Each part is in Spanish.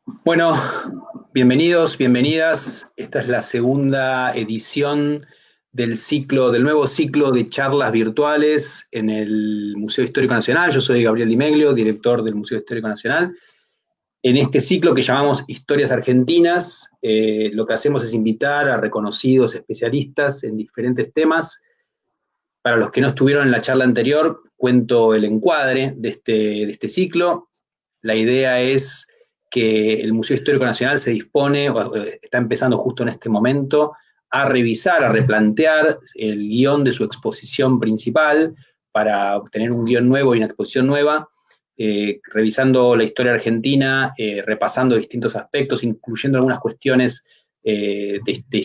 Bueno, bienvenidos, bienvenidas. Esta es la segunda edición del nuevo ciclo de charlas virtuales en el Museo Histórico Nacional. Yo soy Gabriel Di Meglio, director del Museo Histórico Nacional. En este ciclo que llamamos Historias Argentinas, lo que hacemos es invitar a reconocidos especialistas en diferentes temas. Para los que no estuvieron en la charla anterior, cuento el encuadre de este ciclo. La idea es que el Museo Histórico Nacional se dispone, o está empezando justo en este momento, a revisar, a replantear el guión de su exposición principal para obtener un guión nuevo y una exposición nueva, revisando la historia argentina, repasando distintos aspectos, incluyendo algunas cuestiones de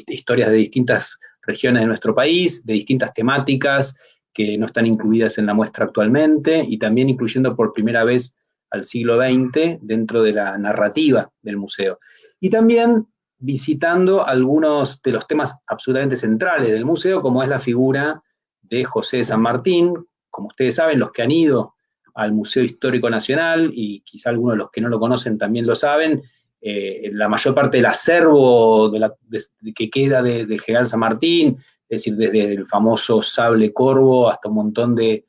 historias de distintas regiones de nuestro país, de distintas temáticas que no están incluidas en la muestra actualmente, y también incluyendo por primera vez al siglo XX dentro de la narrativa del museo. Y también visitando algunos de los temas absolutamente centrales del museo, como es la figura de José de San Martín. Como ustedes saben, los que han ido al Museo Histórico Nacional, y quizá algunos de los que no lo conocen también lo saben, la mayor parte del acervo que queda del general San Martín, es decir, desde el famoso sable corvo hasta un montón de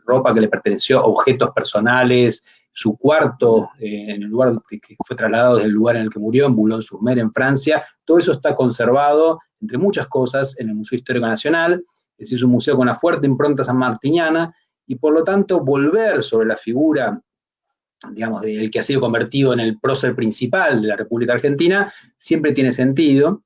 ropa que le perteneció, objetos personales, su cuarto, en el lugar que fue trasladado desde el lugar en el que murió, en Boulogne-sur-Mer, en Francia. Todo eso está conservado, entre muchas cosas, en el Museo Histórico Nacional. Es decir, es un museo con una fuerte impronta sanmartiniana, y por lo tanto volver sobre la figura, digamos, del que ha sido convertido en el prócer principal de la República Argentina, siempre tiene sentido.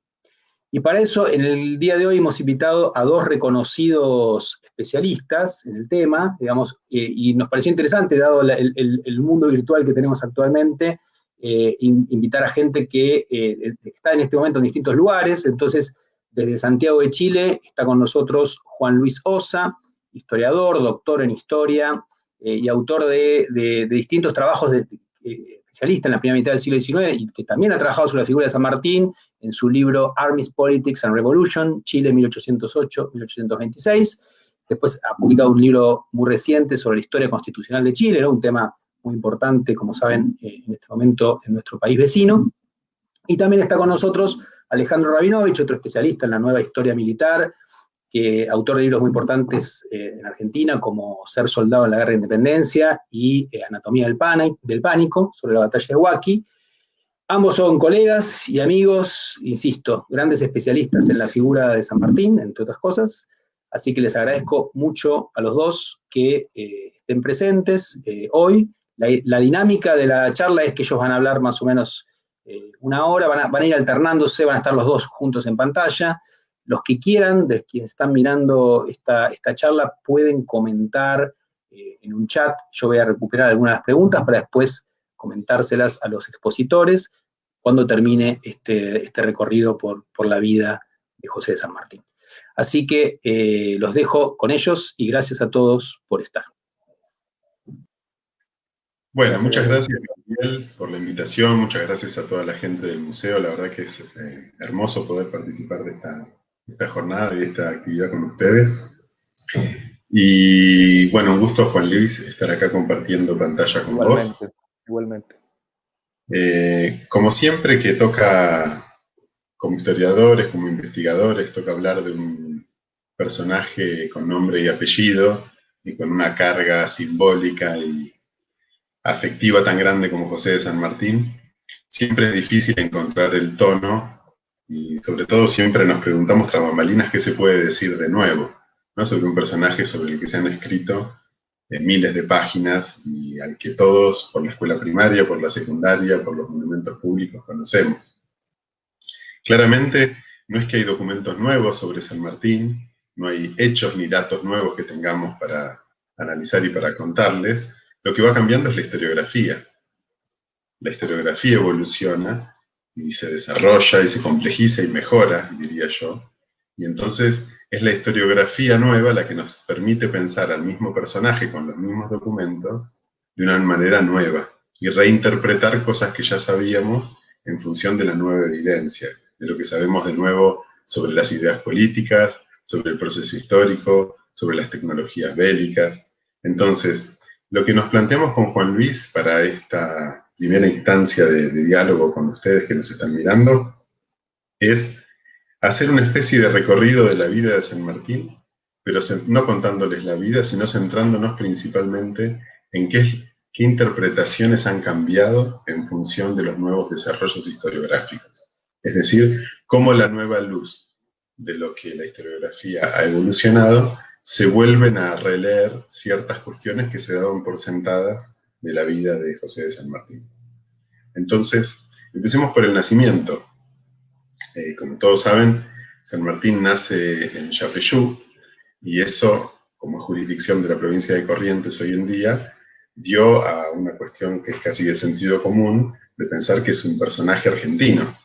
Y para eso, en el día de hoy hemos invitado a dos reconocidos especialistas en el tema, digamos, y nos pareció interesante, dado el mundo virtual que tenemos actualmente, invitar a gente que está en este momento en distintos lugares. Entonces, desde Santiago de Chile está con nosotros Juan Luis Ossa, historiador, doctor en historia, y autor de distintos trabajos especialista en la primera mitad del siglo XIX, y que también ha trabajado sobre la figura de San Martín en su libro Armies, Politics and Revolution, Chile 1808-1826. Después ha publicado un libro muy reciente sobre la historia constitucional de Chile, ¿no? Un tema muy importante, como saben, en este momento en nuestro país vecino. Y también está con nosotros Alejandro Rabinovich, otro especialista en la nueva historia militar, autor de libros muy importantes en Argentina, como Ser soldado en la guerra de independencia y Anatomía del pánico, sobre la batalla de Huaki. Ambos son colegas y amigos, insisto, grandes especialistas en la figura de San Martín, entre otras cosas. Así que les agradezco mucho a los dos que estén presentes hoy. La dinámica de la charla es que ellos van a hablar más o menos una hora, van a ir alternándose, van a estar los dos juntos en pantalla. Los que quieran, de quienes están mirando esta charla, pueden comentar en un chat. Yo voy a recuperar algunas preguntas para después comentárselas a los expositores cuando termine este recorrido por la vida de José de San Martín. Así que los dejo con ellos y gracias a todos por estar. Bueno, muchas gracias, Gabriel, por la invitación. Muchas gracias a toda la gente del museo. La verdad que es hermoso poder participar de esta jornada y de esta actividad con ustedes. Y bueno, un gusto, Juan Luis, estar acá compartiendo pantalla con vos. Igualmente. Como siempre que toca, como historiadores, como investigadores, toca hablar de un personaje con nombre y apellido y con una carga simbólica y afectiva tan grande como José de San Martín, siempre es difícil encontrar el tono, y sobre todo siempre nos preguntamos tras bambalinas qué se puede decir de nuevo, ¿no? Sobre un personaje sobre el que se han escrito miles de páginas y al que todos, por la escuela primaria, por la secundaria, por los monumentos públicos, conocemos. Claramente, no es que hay documentos nuevos sobre San Martín, no hay hechos ni datos nuevos que tengamos para analizar y para contarles. Lo que va cambiando es la historiografía. La historiografía evoluciona y se desarrolla y se complejiza y mejora, diría yo. Y entonces es la historiografía nueva la que nos permite pensar al mismo personaje con los mismos documentos de una manera nueva y reinterpretar cosas que ya sabíamos en función de la nueva evidencia, de lo que sabemos de nuevo sobre las ideas políticas, sobre el proceso histórico, sobre las tecnologías bélicas. Entonces, lo que nos planteamos con Juan Luis para esta primera instancia de diálogo con ustedes que nos están mirando, es hacer una especie de recorrido de la vida de San Martín, pero no contándoles la vida, sino centrándonos principalmente en qué interpretaciones han cambiado en función de los nuevos desarrollos historiográficos. Es decir, cómo la nueva luz de lo que la historiografía ha evolucionado se vuelven a releer ciertas cuestiones que se daban por sentadas de la vida de José de San Martín. Entonces, empecemos por el nacimiento. Como todos saben, San Martín nace en Yapeyú, y eso, como jurisdicción de la provincia de Corrientes hoy en día, dio a una cuestión que es casi de sentido común, de pensar que es un personaje argentino.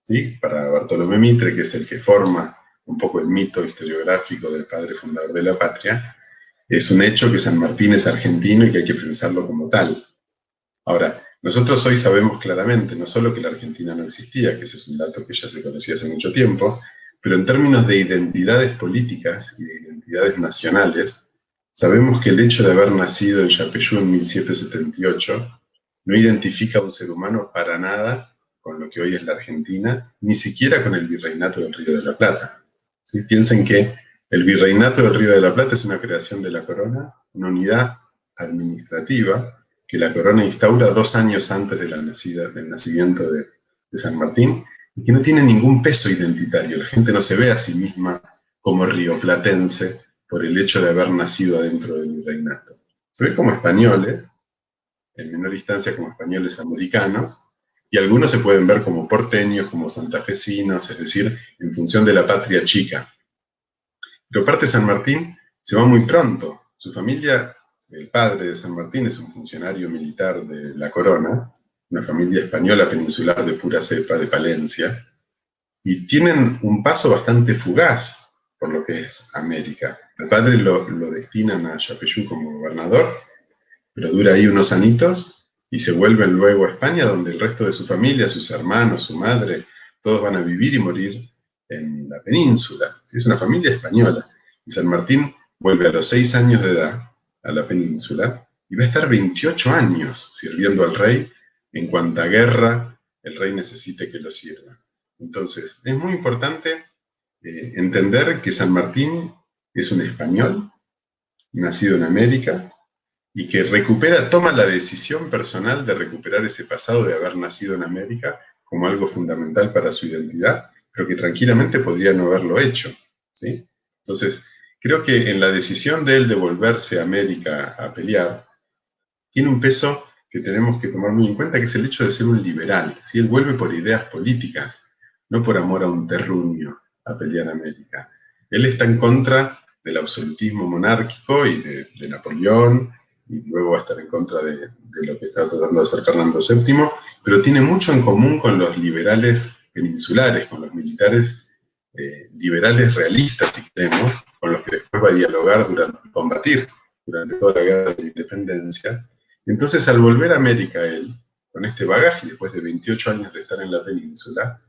¿Sí? Para Bartolomé Mitre, que es el que forma un poco el mito historiográfico del padre fundador de la patria, es un hecho que San Martín es argentino y que hay que pensarlo como tal. Ahora, nosotros hoy sabemos claramente no solo que la Argentina no existía, que ese es un dato que ya se conocía hace mucho tiempo, pero en términos de identidades políticas y de identidades nacionales, sabemos que el hecho de haber nacido en Yapeyú en 1778 no identifica a un ser humano para nada con lo que hoy es la Argentina, ni siquiera con el virreinato del Río de la Plata. ¿Sí? Piensen que el virreinato del Río de la Plata es una creación de la corona, una unidad administrativa que la corona instaura 2 años antes de del nacimiento de San Martín, y que no tiene ningún peso identitario. La gente no se ve a sí misma como rioplatense por el hecho de haber nacido adentro del virreinato. Se ve como españoles, en menor instancia como españoles americanos, y algunos se pueden ver como porteños, como santafesinos, es decir, en función de la patria chica. Pero parte San Martín se va muy pronto. Su familia, el padre de San Martín, es un funcionario militar de la corona, una familia española peninsular de pura cepa, de Palencia, y tienen un paso bastante fugaz por lo que es América. Al padre lo destinan a Yapeyú como gobernador, pero dura ahí unos anitos, y se vuelven luego a España, donde el resto de su familia, sus hermanos, su madre, todos van a vivir y morir en la península. Es una familia española. Y San Martín vuelve a los 6 años de edad a la península y va a estar 28 años sirviendo al rey en cuanta guerra el rey necesite que lo sirva. Entonces, es muy importante entender que San Martín es un español, nacido en América, y que toma la decisión personal de recuperar ese pasado de haber nacido en América como algo fundamental para su identidad, pero que tranquilamente podría no haberlo hecho, ¿sí? Entonces, creo que en la decisión de él de volverse a América a pelear, tiene un peso que tenemos que tomar muy en cuenta, que es el hecho de ser un liberal, ¿sí? Él vuelve por ideas políticas, no por amor a un terruño a pelear a América. Él está en contra del absolutismo monárquico y de Napoleón, y luego va a estar en contra de lo que está tratando de hacer Fernando VII, pero tiene mucho en común con los liberales peninsulares, con los militares liberales realistas, si queremos, con los que después va a dialogar combatir durante toda la guerra de la independencia. Entonces, al volver a América él, con este bagaje, después de 28 años de estar en la península,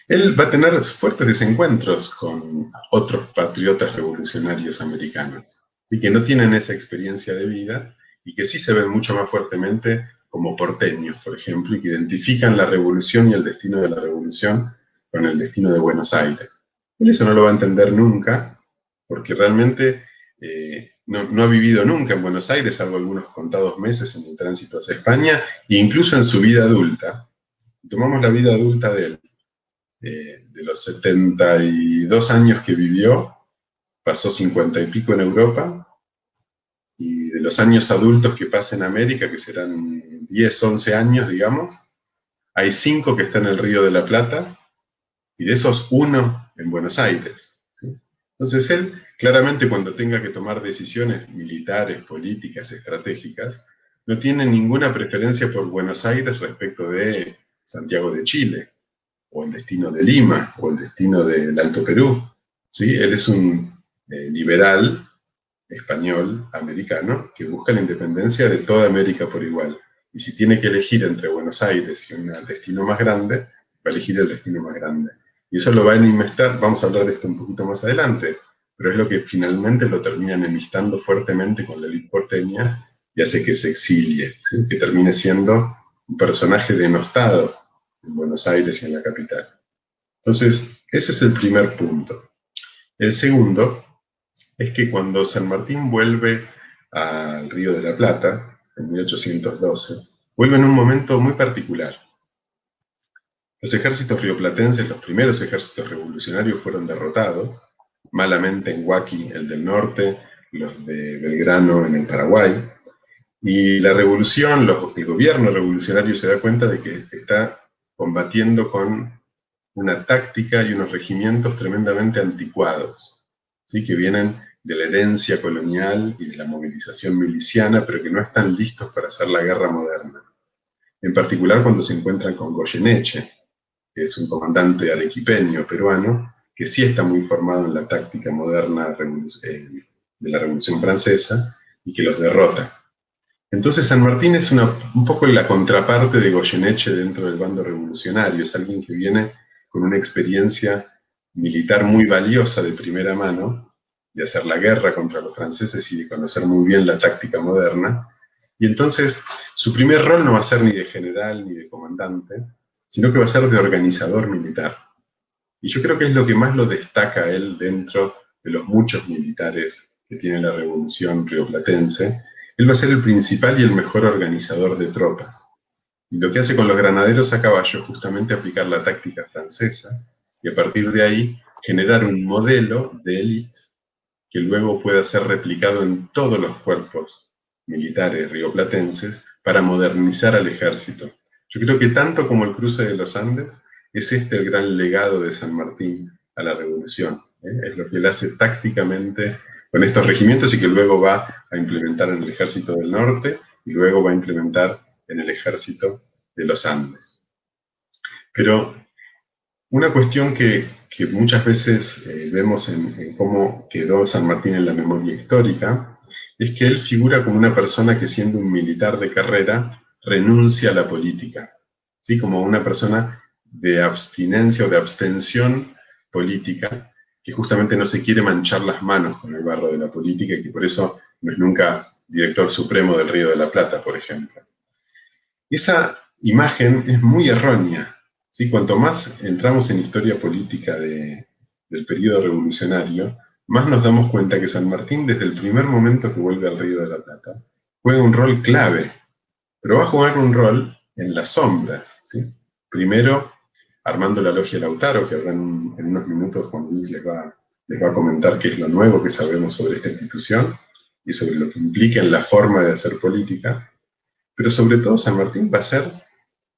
él va a tener fuertes desencuentros con otros patriotas revolucionarios americanos, y que no tienen esa experiencia de vida, y que sí se ven mucho más fuertemente como porteños, por ejemplo, y que identifican la revolución y el destino de la revolución con el destino de Buenos Aires. Él eso no lo va a entender nunca, porque realmente no ha vivido nunca en Buenos Aires, salvo algunos contados meses en el tránsito hacia España, e incluso en su vida adulta. Si tomamos la vida adulta de él, de los 72 años que vivió, pasó 50 y pico en Europa, y de los años adultos que pasa en América, que serán 10, 11 años, digamos, hay 5 que están en el Río de la Plata, y de esos 1 en Buenos Aires, ¿sí? Entonces él, claramente cuando tenga que tomar decisiones militares, políticas, estratégicas, no tiene ninguna preferencia por Buenos Aires respecto de Santiago de Chile, o el destino de Lima, o el destino del Alto Perú, ¿sí? Él es un liberal español, americano, que busca la independencia de toda América por igual. Y si tiene que elegir entre Buenos Aires y un destino más grande, va a elegir el destino más grande. Y eso lo va a enemistar, vamos a hablar de esto un poquito más adelante, pero es lo que finalmente lo termina enemistando fuertemente con la élite porteña, y hace que se exilie, ¿sí? Que termine siendo un personaje denostado en Buenos Aires y en la capital. Entonces, ese es el primer punto. El segundo es que cuando San Martín vuelve al Río de la Plata, en 1812, vuelve en un momento muy particular. Los ejércitos rioplatenses, los primeros ejércitos revolucionarios, fueron derrotados, malamente en Huaki, el del norte, los de Belgrano en el Paraguay, y la revolución, el gobierno revolucionario se da cuenta de que está combatiendo con una táctica y unos regimientos tremendamente anticuados, ¿sí? Que vienen de la herencia colonial y de la movilización miliciana, pero que no están listos para hacer la guerra moderna. En particular cuando se encuentran con Goyeneche, que es un comandante arequipeño peruano, que sí está muy formado en la táctica moderna de la Revolución Francesa y que los derrota. Entonces San Martín es un poco la contraparte de Goyeneche dentro del bando revolucionario, es alguien que viene con una experiencia militar muy valiosa de primera mano, de hacer la guerra contra los franceses y de conocer muy bien la táctica moderna, y entonces su primer rol no va a ser ni de general ni de comandante, sino que va a ser de organizador militar. Y yo creo que es lo que más lo destaca a él dentro de los muchos militares que tiene la Revolución rioplatense. Él va a ser el principal y el mejor organizador de tropas. Y lo que hace con los granaderos a caballo es justamente aplicar la táctica francesa y a partir de ahí generar un modelo de élite que luego pueda ser replicado en todos los cuerpos militares rioplatenses para modernizar al ejército. Yo creo que tanto como el cruce de los Andes, es este el gran legado de San Martín a la revolución. Es lo que él hace tácticamente con estos regimientos y que luego va a implementar en el ejército del norte y luego va a implementar en el ejército de los Andes. Pero una cuestión que muchas veces vemos en cómo quedó San Martín en la memoria histórica es que él figura como una persona que, siendo un militar de carrera, renuncia a la política, ¿sí? Como una persona de abstinencia o de abstención política, que justamente no se quiere manchar las manos con el barro de la política y que por eso no es nunca director supremo del Río de la Plata, por ejemplo. Esa imagen es muy errónea, ¿sí? Cuanto más entramos en historia política del periodo revolucionario, más nos damos cuenta que San Martín, desde el primer momento que vuelve al Río de la Plata, juega un rol clave, pero va a jugar un rol en las sombras, ¿sí? Primero, armando la Logia Lautaro, que ahora en unos minutos Juan Luis les va a comentar qué es lo nuevo que sabemos sobre esta institución y sobre lo que implica en la forma de hacer política. Pero sobre todo San Martín va a ser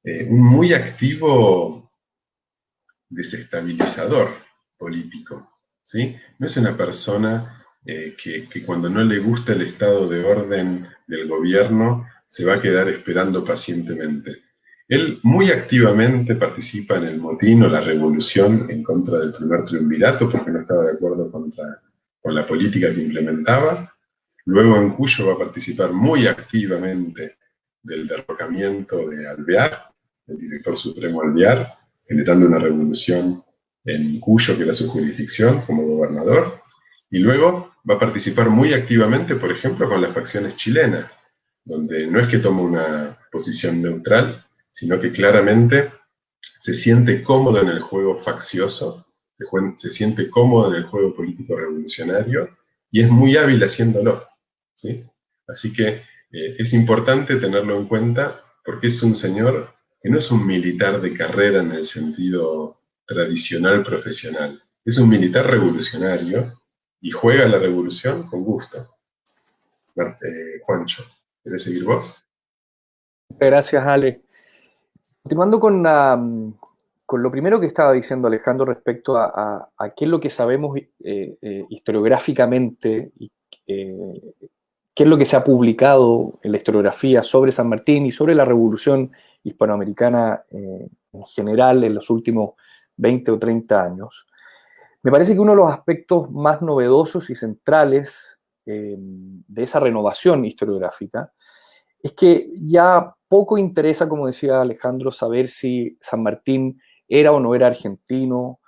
un muy activo desestabilizador político, ¿sí? No es una persona que cuando no le gusta el estado de orden del gobierno se va a quedar esperando pacientemente. Él muy activamente participa en el motín o la revolución en contra del primer triunvirato porque no estaba de acuerdo con la política que implementaba. Luego en Cuyo va a participar muy activamente del derrocamiento de Alvear, el director supremo Alvear, generando una revolución en Cuyo, que era su jurisdicción, como gobernador, y luego va a participar muy activamente, por ejemplo, con las facciones chilenas, donde no es que toma una posición neutral, sino que claramente se siente cómodo en el juego faccioso, se siente cómodo en el juego político revolucionario, y es muy hábil haciéndolo, ¿sí? Así que es importante tenerlo en cuenta porque es un señor que no es un militar de carrera en el sentido tradicional profesional, es un militar revolucionario y juega la revolución con gusto. Juancho, ¿querés seguir vos? Gracias, Ale. Continuando con lo primero que estaba diciendo Alejandro respecto a qué es lo que sabemos historiográficamente y qué es lo que se ha publicado en la historiografía sobre San Martín y sobre la revolución hispanoamericana en general en los últimos 20 o 30 años. Me parece que uno de los aspectos más novedosos y centrales de esa renovación historiográfica es que ya poco interesa, como decía Alejandro, saber si San Martín era o no era argentino,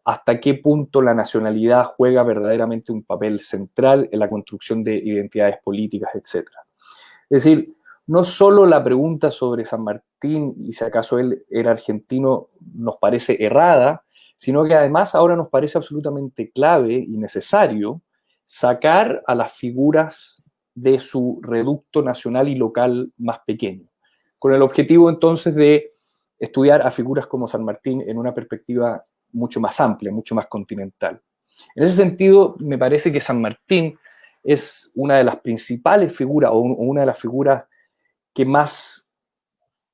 hasta qué punto la nacionalidad juega verdaderamente un papel central en la construcción de identidades políticas, etc. Es decir, no solo la pregunta sobre San Martín y si acaso él era argentino nos parece errada, sino que además ahora nos parece absolutamente clave y necesario sacar a las figuras de su reducto nacional y local más pequeño, con el objetivo entonces de estudiar a figuras como San Martín en una perspectiva mucho más amplia, mucho más continental. En ese sentido, me parece que San Martín es una de las principales figuras o una de las figuras que más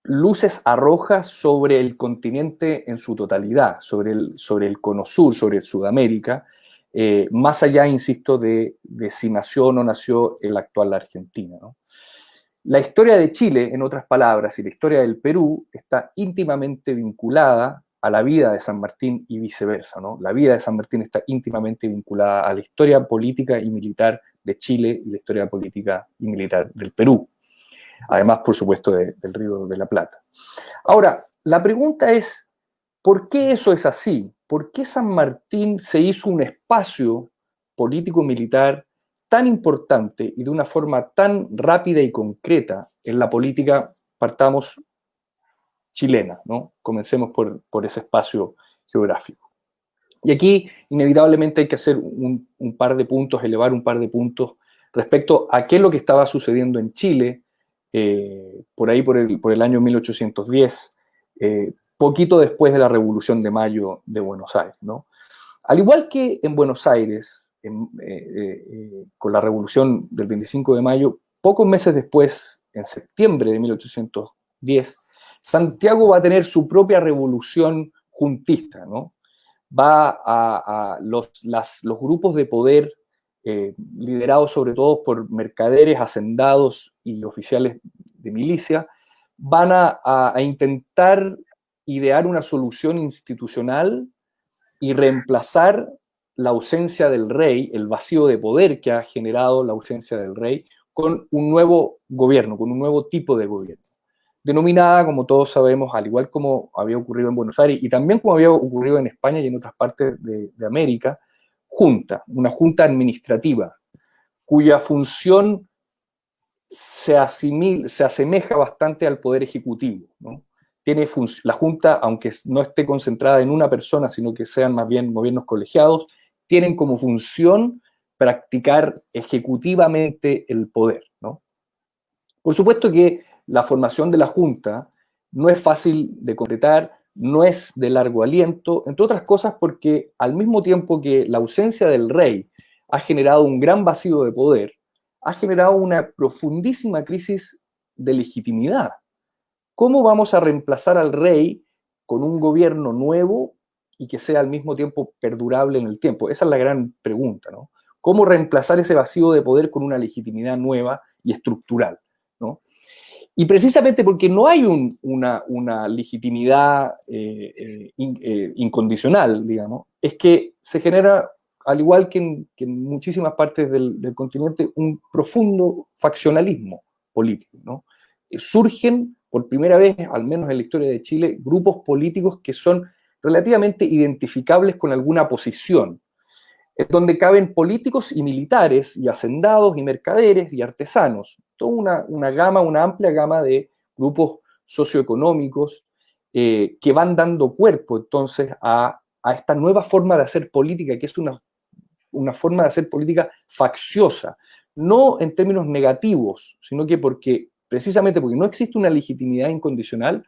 luces arroja sobre el continente en su totalidad, sobre el cono sur, sobre Sudamérica, más allá, insisto, de si nació o no nació en la actual Argentina, ¿no? La historia de Chile, en otras palabras, y la historia del Perú está íntimamente vinculada a la vida de San Martín y viceversa, ¿no? La vida de San Martín está íntimamente vinculada a la historia política y militar de Chile y la historia política y militar del Perú. Además, por supuesto, del Río de la Plata. Ahora, la pregunta es, ¿por qué eso es así? ¿Por qué San Martín se hizo un espacio político-militar tan importante y de una forma tan rápida y concreta en la política, partamos, chilena, ¿no? Comencemos por ese espacio geográfico. Y aquí, inevitablemente, hay que hacer un par de puntos, elevar un par de puntos respecto a qué es lo que estaba sucediendo en Chile, por ahí por el año 1810, poquito después de la Revolución de Mayo de Buenos Aires, ¿no? Al igual que en Buenos Aires, con la Revolución del 25 de mayo, pocos meses después, en septiembre de 1810, Santiago va a tener su propia revolución juntista, ¿no? Los grupos de poder, liderados sobre todo por mercaderes, hacendados y oficiales de milicia, van a intentar idear una solución institucional y reemplazar la ausencia del rey, el vacío de poder que ha generado la ausencia del rey, con un nuevo gobierno, con un nuevo tipo de gobierno, denominada, como todos sabemos, al igual como había ocurrido en Buenos Aires y también como había ocurrido en España y en otras partes de América, junta, una junta administrativa, cuya función se asemeja bastante al poder ejecutivo, ¿no? La Junta, aunque no esté concentrada en una persona, sino que sean más bien gobiernos colegiados, tienen como función practicar ejecutivamente el poder, ¿no? Por supuesto que la formación de la Junta no es fácil de concretar, no es de largo aliento, entre otras cosas porque al mismo tiempo que la ausencia del rey ha generado un gran vacío de poder, ha generado una profundísima crisis de legitimidad. ¿Cómo vamos a reemplazar al rey con un gobierno nuevo y que sea al mismo tiempo perdurable en el tiempo? Esa es la gran pregunta, ¿no? ¿Cómo reemplazar ese vacío de poder con una legitimidad nueva y estructural, ¿no? Y precisamente porque no hay una legitimidad incondicional, digamos, es que se genera, al igual que en muchísimas partes del continente, un profundo faccionalismo político, ¿no? Surgen por primera vez, al menos en la historia de Chile, grupos políticos que son relativamente identificables con alguna posición, en donde caben políticos y militares, y hacendados, y mercaderes, y artesanos, toda una amplia gama de grupos socioeconómicos que van dando cuerpo entonces a esta nueva forma de hacer política, que es una forma de hacer política facciosa, no en términos negativos, sino que precisamente porque no existe una legitimidad incondicional,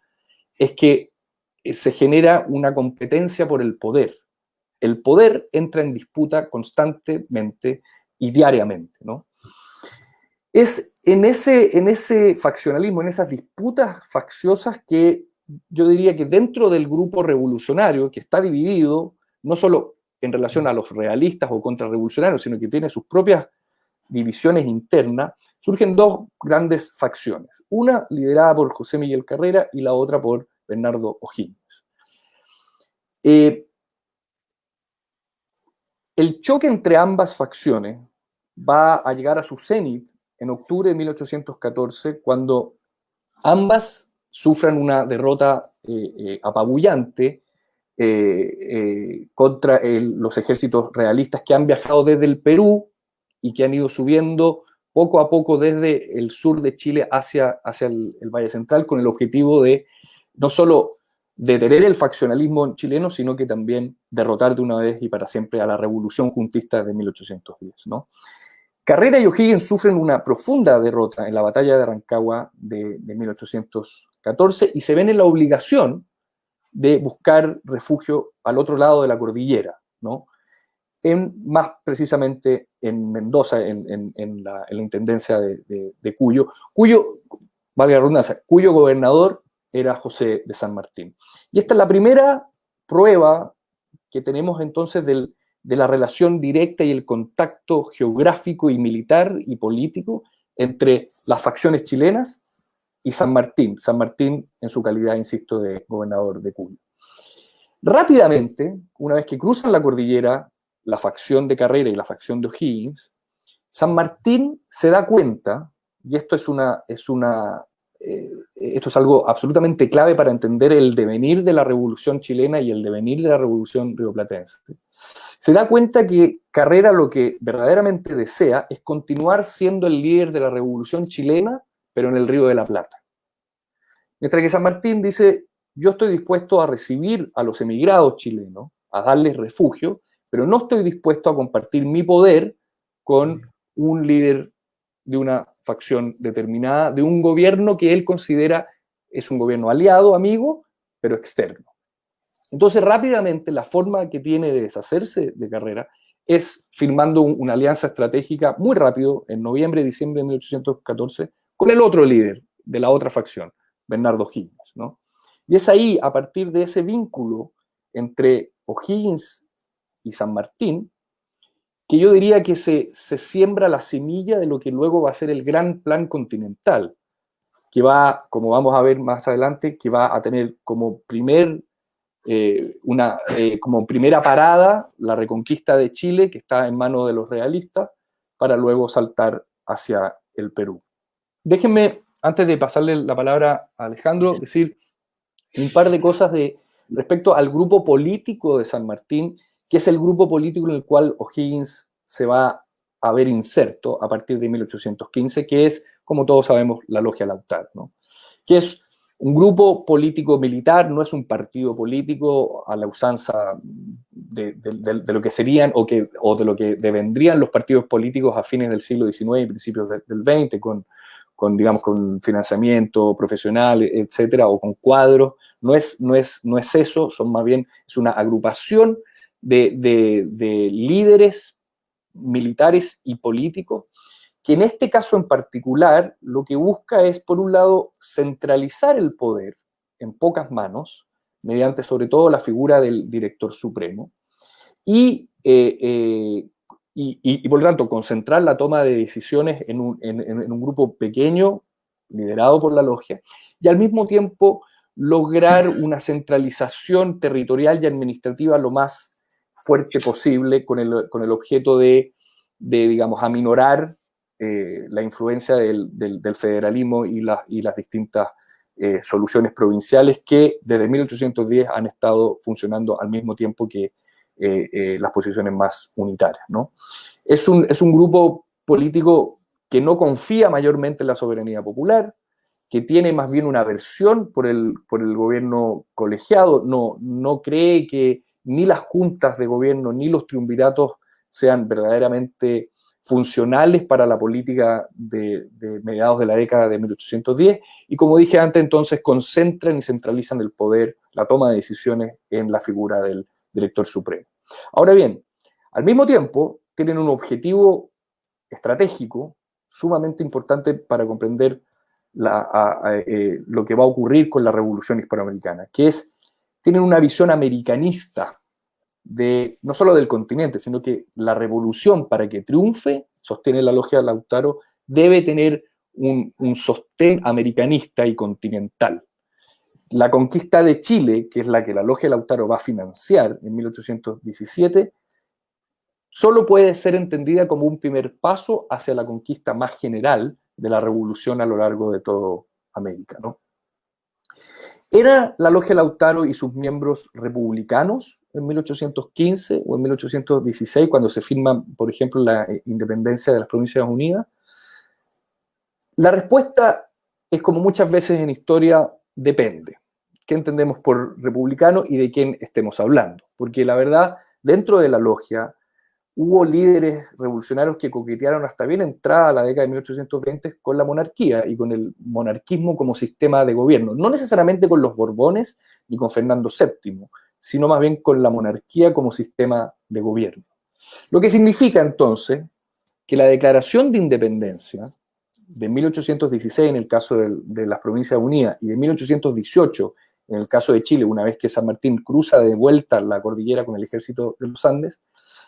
es que se genera una competencia por el poder. El poder entra en disputa constantemente y diariamente, ¿no? Es en ese faccionalismo, en esas disputas facciosas que yo diría que dentro del grupo revolucionario, que está dividido no solo en relación a los realistas o contrarrevolucionarios, sino que tiene sus propias divisiones internas, surgen dos grandes facciones. Una liderada por José Miguel Carrera y la otra por Bernardo O'Higgins. El choque entre ambas facciones va a llegar a su cenit en octubre de 1814, cuando ambas sufren una derrota apabullante contra los ejércitos realistas que han viajado desde el Perú y que han ido subiendo poco a poco desde el sur de Chile hacia el Valle Central, con el objetivo de no solo detener el faccionalismo chileno, sino que también derrotar de una vez y para siempre a la revolución juntista de 1810, ¿no? Carrera y O'Higgins sufren una profunda derrota en la batalla de Rancagua de 1814 y se ven en la obligación de buscar refugio al otro lado de la cordillera, ¿no? Más precisamente en Mendoza, en la intendencia de Cuyo. Cuyo, valga la redundancia, cuyo gobernador era José de San Martín. Y esta es la primera prueba que tenemos entonces de la relación directa y el contacto geográfico y militar y político entre las facciones chilenas y San Martín en su calidad, insisto, de gobernador de Cuyo. Rápidamente, una vez que cruzan la cordillera, la facción de Carrera y la facción de O'Higgins, San Martín se da cuenta, y esto es algo absolutamente clave para entender el devenir de la Revolución chilena y el devenir de la Revolución rioplatense. Se da cuenta que Carrera lo que verdaderamente desea es continuar siendo el líder de la Revolución chilena, pero en el Río de la Plata. Mientras que San Martín dice, yo estoy dispuesto a recibir a los emigrados chilenos, a darles refugio, pero no estoy dispuesto a compartir mi poder con un líder de una facción determinada, de un gobierno que él considera es un gobierno aliado, amigo, pero externo. Entonces, rápidamente, la forma que tiene de deshacerse de Carrera es firmando una alianza estratégica muy rápido, en noviembre y diciembre de 1814, con el otro líder de la otra facción, Bernardo O'Higgins, ¿no? Y es ahí, a partir de ese vínculo entre O'Higgins y San Martín, que yo diría que se siembra la semilla de lo que luego va a ser el gran plan continental, que va, como vamos a ver más adelante, que va a tener como primera parada la reconquista de Chile, que está en manos de los realistas, para luego saltar hacia el Perú. Déjenme, antes de pasarle la palabra a Alejandro, decir un par de cosas respecto al grupo político de San Martín, que es el grupo político en el cual O'Higgins se va a ver inserto a partir de 1815, que es, como todos sabemos, la Logia Lautaro, ¿no? Que es un grupo político militar, no es un partido político a la usanza de lo que serían o de lo que devendrían los partidos políticos a fines del siglo XIX y principios del XX, con financiamiento profesional, etcétera, o con cuadros. No es eso, son más bien, es una agrupación de líderes militares y políticos, que en este caso en particular lo que busca es, por un lado, centralizar el poder en pocas manos, mediante sobre todo la figura del director supremo, y por lo tanto concentrar la toma de decisiones en un grupo pequeño, liderado por la logia, y al mismo tiempo lograr una centralización territorial y administrativa lo más fuerte posible, con el objeto de digamos, aminorar la influencia del federalismo y las distintas soluciones provinciales que desde 1810 han estado funcionando al mismo tiempo que las posiciones más unitarias, ¿no? Es un grupo político que no confía mayormente en la soberanía popular, que tiene más bien una aversión por el gobierno colegiado, no cree que ni las juntas de gobierno ni los triunviratos sean verdaderamente funcionales para la política de mediados de la década de 1810, y como dije antes, entonces concentran y centralizan el poder, la toma de decisiones en la figura del director supremo. Ahora bien, al mismo tiempo, tienen un objetivo estratégico sumamente importante para comprender lo que va a ocurrir con la Revolución Hispanoamericana, que es, tienen una visión americanista no solo del continente, sino que la revolución, para que triunfe, sostiene la Logia Lautaro, debe tener un sostén americanista y continental. La conquista de Chile, que es la que la Logia Lautaro va a financiar en 1817, solo puede ser entendida como un primer paso hacia la conquista más general de la revolución a lo largo de toda América, ¿no? ¿Era la Logia Lautaro y sus miembros republicanos en 1815 o en 1816, cuando se firma, por ejemplo, la independencia de las Provincias Unidas? La respuesta es, como muchas veces en historia, depende. ¿Qué entendemos por republicano y de quién estemos hablando? Porque la verdad, dentro de la logia, hubo líderes revolucionarios que coquetearon hasta bien entrada la década de 1820 con la monarquía y con el monarquismo como sistema de gobierno. No necesariamente con los Borbones ni con Fernando VII, sino más bien con la monarquía como sistema de gobierno. Lo que significa entonces que la Declaración de Independencia de 1816 en el caso de las Provincias Unidas y de 1818 en el caso de Chile, una vez que San Martín cruza de vuelta la cordillera con el ejército de los Andes,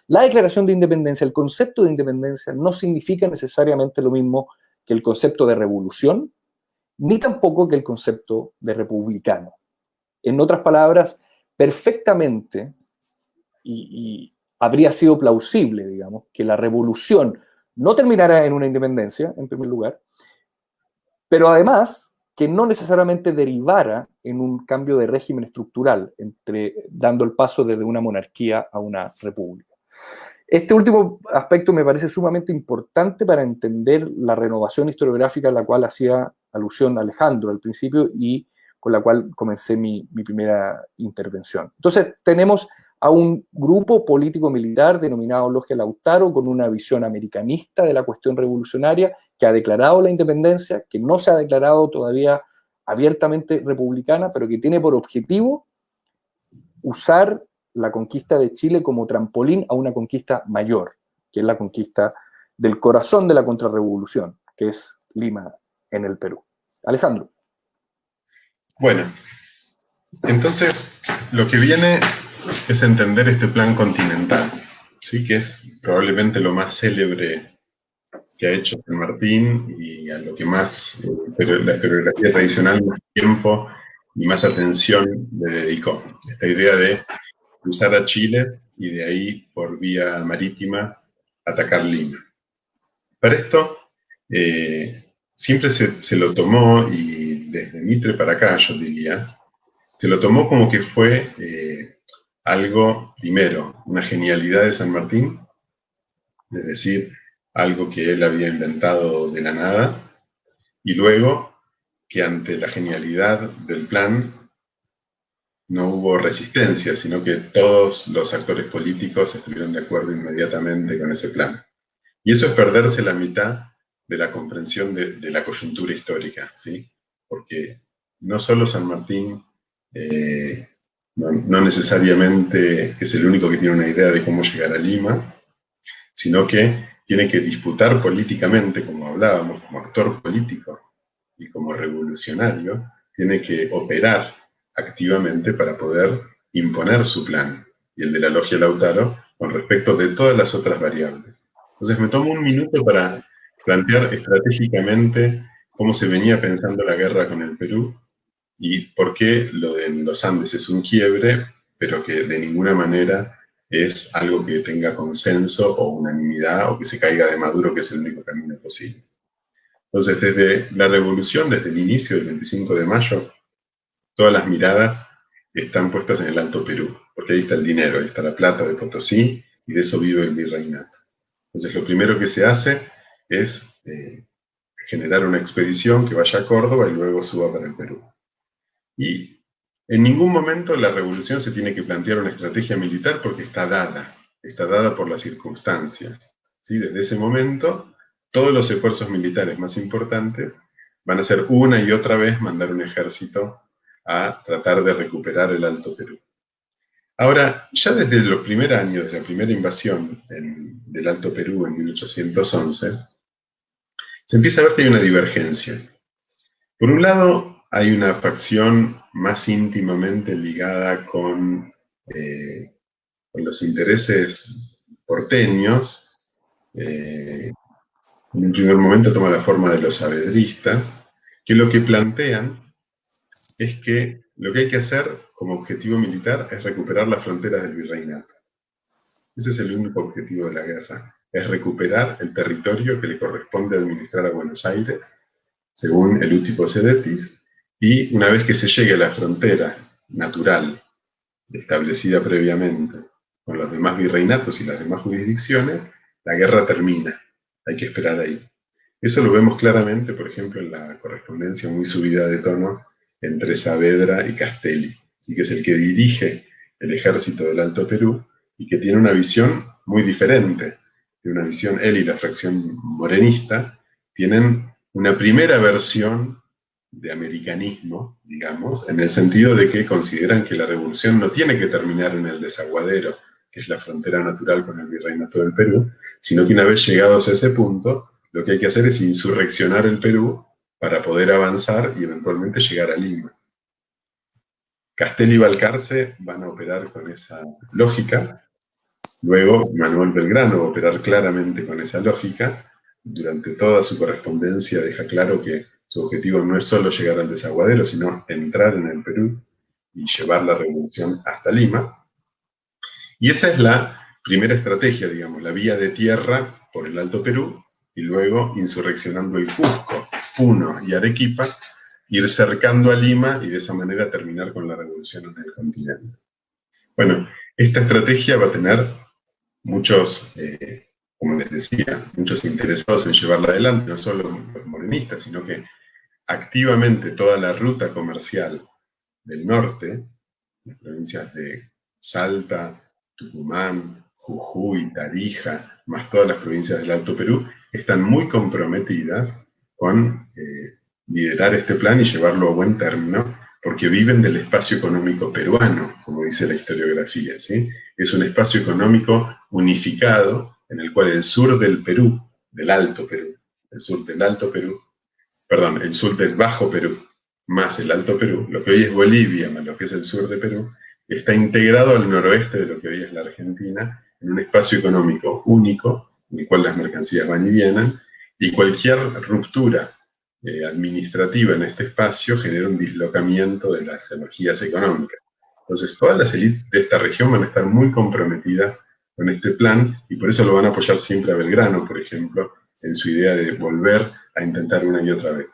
la Declaración de Independencia, el concepto de independencia no significa necesariamente lo mismo que el concepto de revolución, ni tampoco que el concepto de republicano. En otras palabras, perfectamente, y habría sido plausible, digamos, que la revolución no terminara en una independencia, en primer lugar, pero además que no necesariamente derivara en un cambio de régimen estructural, dando el paso desde una monarquía a una república. Este último aspecto me parece sumamente importante para entender la renovación historiográfica a la cual hacía alusión Alejandro al principio y con la cual comencé mi primera intervención. Entonces, tenemos a un grupo político-militar denominado Logia Lautaro, con una visión americanista de la cuestión revolucionaria, que ha declarado la independencia, que no se ha declarado todavía abiertamente republicana, pero que tiene por objetivo usar la conquista de Chile como trampolín a una conquista mayor, que es la conquista del corazón de la contrarrevolución, que es Lima en el Perú. Alejandro. Bueno, entonces lo que viene es entender este plan continental, ¿sí? Que es probablemente lo más célebre que ha hecho San Martín y a lo que más la historiografía tradicional más tiempo y más atención le dedicó. Esta idea de cruzar a Chile y de ahí por vía marítima atacar Lima. Para esto siempre se lo tomó, y desde Mitre para acá yo diría, se lo tomó como que fue algo, primero, una genialidad de San Martín, es decir, algo que él había inventado de la nada, y luego que ante la genialidad del plan no hubo resistencia, sino que todos los actores políticos estuvieron de acuerdo inmediatamente con ese plan. Y eso es perderse la mitad de la comprensión de la coyuntura histórica, ¿sí? Porque no solo San Martín no necesariamente es el único que tiene una idea de cómo llegar a Lima, sino que tiene que disputar políticamente, como hablábamos, como actor político y como revolucionario, tiene que operar activamente para poder imponer su plan, y el de la Logia Lautaro, con respecto de todas las otras variables. Entonces me tomo un minuto para plantear estratégicamente cómo se venía pensando la guerra con el Perú y por qué lo de los Andes es un quiebre, pero que de ninguna manera es algo que tenga consenso o unanimidad o que se caiga de Maduro, que es el único camino posible. Entonces, desde la revolución, desde el inicio del 25 de mayo, todas las miradas están puestas en el Alto Perú, porque ahí está el dinero, ahí está la plata de Potosí, y de eso vive el virreinato. Entonces, lo primero que se hace es generar una expedición que vaya a Córdoba y luego suba para el Perú. Y en ningún momento la revolución se tiene que plantear una estrategia militar porque está dada por las circunstancias, ¿sí? Desde ese momento, todos los esfuerzos militares más importantes van a ser una y otra vez mandar un ejército a tratar de recuperar el Alto Perú. Ahora, ya desde los primeros años, desde la primera invasión del Alto Perú en 1811, se empieza a ver que hay una divergencia. Por un lado, hay una facción más íntimamente ligada con los intereses porteños. En un primer momento toma la forma de los saavedristas, que lo que plantean es que lo que hay que hacer como objetivo militar es recuperar las fronteras del virreinato. Ese es el único objetivo de la guerra, es recuperar el territorio que le corresponde administrar a Buenos Aires, según el Útipo Sedetis, y una vez que se llegue a la frontera natural establecida previamente con los demás virreinatos y las demás jurisdicciones, la guerra termina, hay que esperar ahí. Eso lo vemos claramente, por ejemplo, en la correspondencia muy subida de tono entre Saavedra y Castelli, ¿sí? Que es el que dirige el ejército del Alto Perú y que tiene una visión muy diferente. De una visión, él y la fracción morenista tienen una primera versión de americanismo, digamos, en el sentido de que consideran que la revolución no tiene que terminar en el Desaguadero, que es la frontera natural con el virreinato del Perú, sino que una vez llegados a ese punto, lo que hay que hacer es insurreccionar el Perú para poder avanzar y eventualmente llegar a Lima. Castelli y Balcarce van a operar con esa lógica. Luego, Manuel Belgrano va a operar claramente con esa lógica. Durante toda su correspondencia deja claro que su objetivo no es solo llegar al Desaguadero, sino entrar en el Perú y llevar la revolución hasta Lima. Y esa es la primera estrategia, digamos, la vía de tierra por el Alto Perú, y luego insurreccionando el Cusco, Puno y Arequipa, ir cercando a Lima y de esa manera terminar con la revolución en el continente. Bueno, esta estrategia va a tener muchos, como les decía, muchos interesados en llevarla adelante, no solo los morenistas, sino que activamente toda la ruta comercial del norte, las provincias de Salta, Tucumán, Jujuy, Tarija, más todas las provincias del Alto Perú, están muy comprometidas con liderar este plan y llevarlo a buen término, porque viven del espacio económico peruano, como dice la historiografía, ¿sí? Es un espacio económico unificado en el cual el sur del Perú, del Alto Perú, el sur del Alto Perú, perdón, el sur del Bajo Perú, más el Alto Perú, lo que hoy es Bolivia, más lo que es el sur de Perú, está integrado al noroeste de lo que hoy es la Argentina, en un espacio económico único, en el cual las mercancías van y vienen, y cualquier ruptura administrativa en este espacio genera un dislocamiento de las energías económicas. Entonces, todas las élites de esta región van a estar muy comprometidas con este plan, y por eso lo van a apoyar siempre a Belgrano, por ejemplo, en su idea de volver a intentar una y otra vez.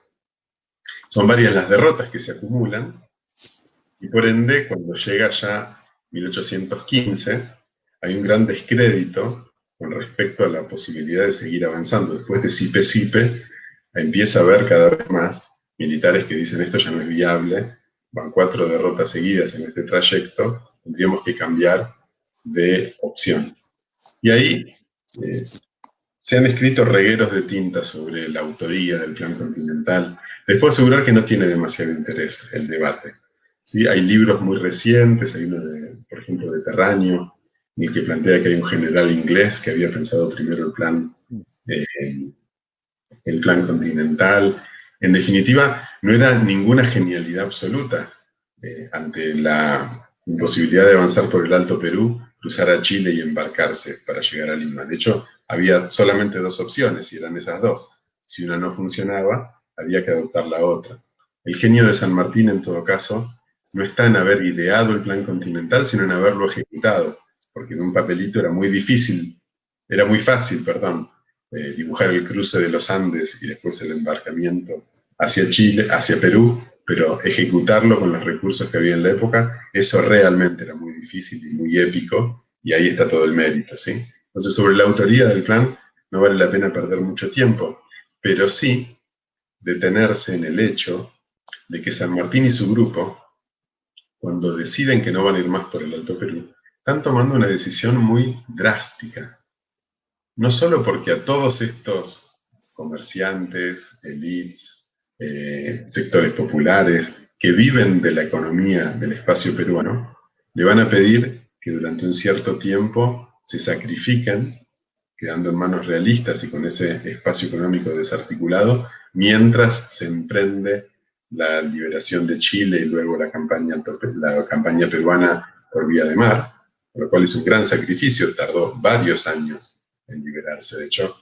Son varias las derrotas que se acumulan, y por ende, cuando llega ya 1815, hay un gran descrédito con respecto a la posibilidad de seguir avanzando. Después de Sipe-Sipe, empieza a haber cada vez más militares que dicen esto ya no es viable, van 4 derrotas seguidas en este trayecto, tendríamos que cambiar de opción. Y ahí se han escrito regueros de tinta sobre la autoría del Plan Continental. Les puedo asegurar que no tiene demasiado interés el debate. ¿Sí? Hay libros muy recientes, hay uno, por ejemplo, de Terraño, en el que plantea que hay un general inglés que había pensado primero el plan continental. En definitiva, no era ninguna genialidad absoluta ante la imposibilidad de avanzar por el Alto Perú, cruzar a Chile y embarcarse para llegar a Lima. De hecho, había solamente 2 opciones, y eran esas 2. Si una no funcionaba, había que adoptar la otra. El genio de San Martín, en todo caso, no está en haber ideado el plan continental, sino en haberlo ejecutado, porque en un papelito era muy fácil, dibujar el cruce de los Andes y después el embarcamiento hacia Chile, hacia Perú, pero ejecutarlo con los recursos que había en la época, eso realmente era muy difícil y muy épico, y ahí está todo el mérito, ¿sí? Entonces, sobre la autoría del plan, no vale la pena perder mucho tiempo, pero sí detenerse en el hecho de que San Martín y su grupo, cuando deciden que no van a ir más por el Alto Perú, están tomando una decisión muy drástica. No solo porque a todos estos comerciantes, élites, sectores populares que viven de la economía del espacio peruano, le van a pedir que durante un cierto tiempo se sacrifiquen, quedando en manos realistas y con ese espacio económico desarticulado, mientras se emprende la liberación de Chile y luego la campaña peruana por vía de mar, por lo cual es un gran sacrificio, tardó varios años en liberarse, de hecho,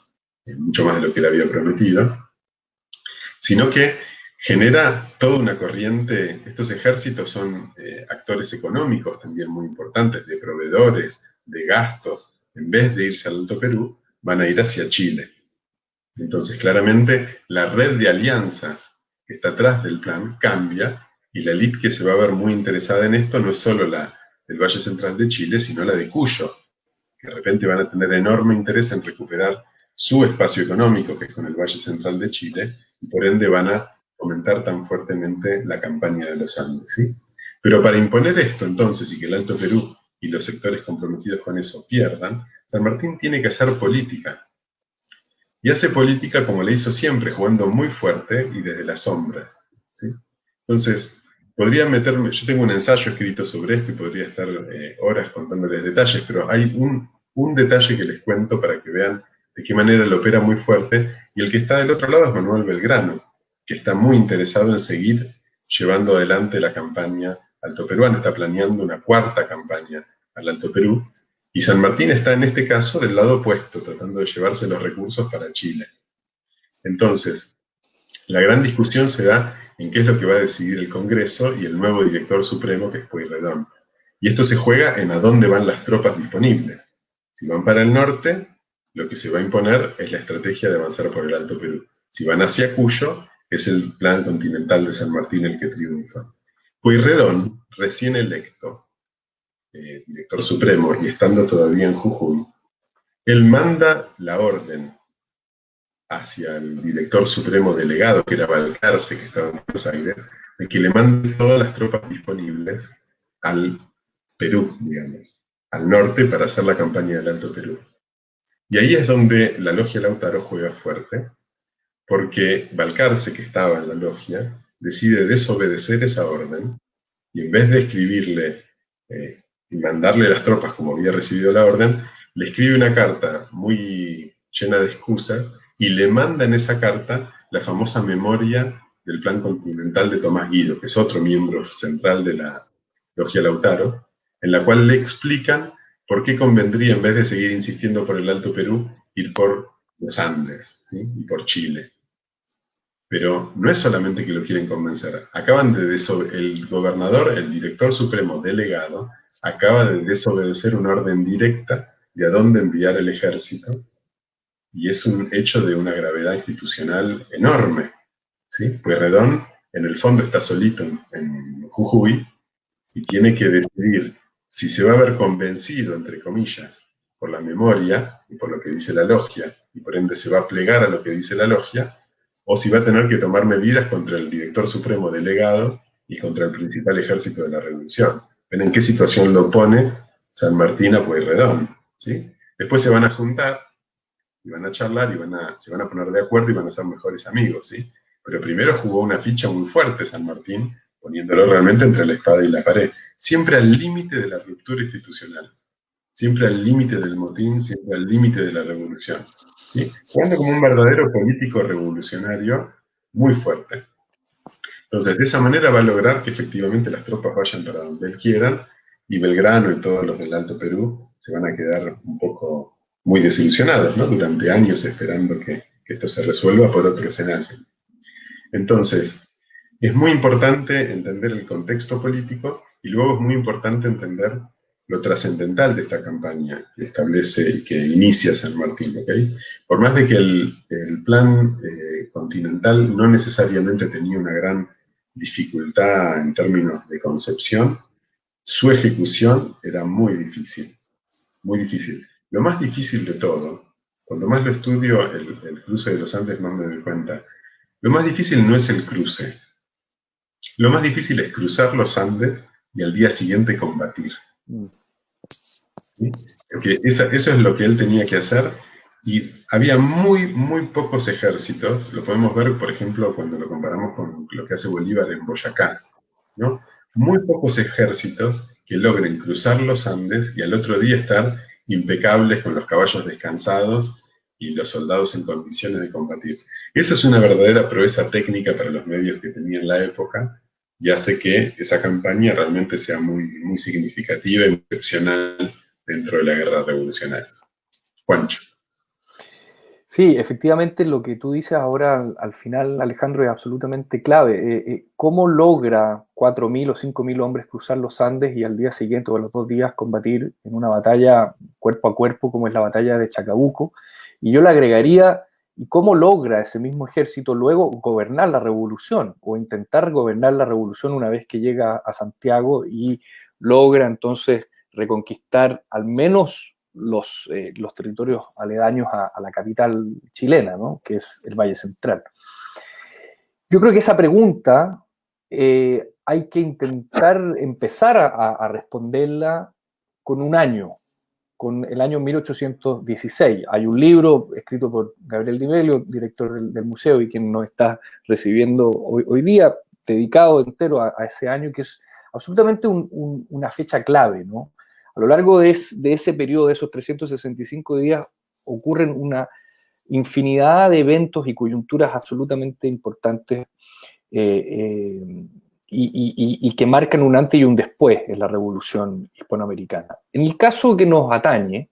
mucho más de lo que él había prometido, sino que genera toda una corriente. Estos ejércitos son actores económicos también muy importantes, de proveedores, de gastos. En vez de irse al Alto Perú, van a ir hacia Chile. Entonces, claramente, la red de alianzas que está atrás del plan cambia, y la élite que se va a ver muy interesada en esto no es solo la del Valle Central de Chile, sino la de Cuyo, que de repente van a tener enorme interés en recuperar su espacio económico, que es con el Valle Central de Chile, y por ende van a fomentar tan fuertemente la campaña de los Andes, ¿sí? Pero para imponer esto, entonces, y que el Alto Perú y los sectores comprometidos con eso pierdan, San Martín tiene que hacer política. Y hace política como le hizo siempre, jugando muy fuerte y desde las sombras, ¿sí? Entonces, podría meterme, yo tengo un ensayo escrito sobre esto y podría estar horas contándoles detalles, pero hay un detalle que les cuento para que vean de qué manera lo opera muy fuerte, y el que está del otro lado es Manuel Belgrano, que está muy interesado en seguir llevando adelante la campaña altoperuana, está planeando una cuarta campaña al Alto Perú, y San Martín está en este caso del lado opuesto, tratando de llevarse los recursos para Chile. Entonces, la gran discusión se da en qué es lo que va a decidir el Congreso y el nuevo director supremo, que es Pueyrredón. Y esto se juega en a dónde van las tropas disponibles. Si van para el norte, lo que se va a imponer es la estrategia de avanzar por el Alto Perú. Si van hacia Cuyo, es el plan continental de San Martín el que triunfa. Pueyrredón, recién electo director supremo y estando todavía en Jujuy, él manda la orden hacia el director supremo delegado, que era Balcarce, que estaba en Buenos Aires, de que le mande todas las tropas disponibles al Perú, digamos, al norte, para hacer la campaña del Alto Perú. Y ahí es donde la logia Lautaro juega fuerte, porque Balcarce, que estaba en la logia, decide desobedecer esa orden, y en vez de escribirle y mandarle las tropas como había recibido la orden, le escribe una carta muy llena de excusas y le manda en esa carta la famosa memoria del Plan Continental de Tomás Guido, que es otro miembro central de la logia Lautaro, en la cual le explican por qué convendría, en vez de seguir insistiendo por el Alto Perú, ir por los Andes, ¿sí? Y por Chile. Pero no es solamente que lo quieren convencer. El gobernador, el director supremo delegado, acaba de desobedecer una orden directa de a dónde enviar el ejército, y es un hecho de una gravedad institucional enorme, ¿sí? Pueyrredón, en el fondo, está solito en Jujuy y tiene que decidir si se va a ver convencido, entre comillas, por la memoria y por lo que dice la logia, y por ende se va a plegar a lo que dice la logia, o si va a tener que tomar medidas contra el director supremo delegado y contra el principal ejército de la revolución. ¿Ven en qué situación lo pone San Martín a Pueyrredón? ¿Sí? Después se van a juntar y van a charlar y se van a poner de acuerdo y van a ser mejores amigos, ¿sí? Pero primero jugó una ficha muy fuerte San Martín, poniéndolo realmente entre la espada y la pared, siempre al límite de la ruptura institucional, siempre al límite del motín, siempre al límite de la revolución, ¿sí? Jugando como un verdadero político revolucionario muy fuerte. Entonces, de esa manera va a lograr que efectivamente las tropas vayan para donde él quiera, y Belgrano y todos los del Alto Perú se van a quedar un poco muy desilusionados, ¿no? Durante años esperando que esto se resuelva por otro escenario. Entonces, es muy importante entender el contexto político, y luego es muy importante entender lo trascendental de esta campaña que establece y que inicia San Martín, ¿ok? Por más de que el plan continental no necesariamente tenía una gran dificultad en términos de concepción, su ejecución era muy difícil, muy difícil. Lo más difícil de todo, cuando más lo estudio el cruce de los Andes, más me doy cuenta, lo más difícil no es el cruce, lo más difícil es cruzar los Andes y al día siguiente combatir. ¿Sí? Porque eso es lo que él tenía que hacer, y había muy, muy pocos ejércitos. Lo podemos ver, por ejemplo, cuando lo comparamos con lo que hace Bolívar en Boyacá, ¿no? Muy pocos ejércitos que logren cruzar los Andes y al otro día estar impecables, con los caballos descansados y los soldados en condiciones de combatir. Eso es una verdadera proeza técnica para los medios que tenía en la época, y hace que esa campaña realmente sea muy, muy significativa y excepcional dentro de la guerra revolucionaria. Juancho. Sí, efectivamente lo que tú dices ahora al final, Alejandro, es absolutamente clave. ¿Cómo logra 4.000 o 5.000 hombres cruzar los Andes y al día siguiente o a los 2 días combatir en una batalla cuerpo a cuerpo como es la batalla de Chacabuco? Y yo le agregaría, ¿y cómo logra ese mismo ejército luego gobernar la revolución o intentar gobernar la revolución una vez que llega a Santiago y logra entonces reconquistar al menos los territorios aledaños a la capital chilena, ¿no? Que es el Valle Central. Yo creo que esa pregunta hay que intentar empezar a responderla con un año, con el año 1816. Hay un libro escrito por Gabriel Di Velio, director del museo y quien nos está recibiendo hoy día, dedicado entero a ese año, que es absolutamente una fecha clave, ¿no? A lo largo de ese periodo, de esos 365 días, ocurren una infinidad de eventos y coyunturas absolutamente importantes y que marcan un antes y un después en la Revolución Hispanoamericana. En el caso que nos atañe,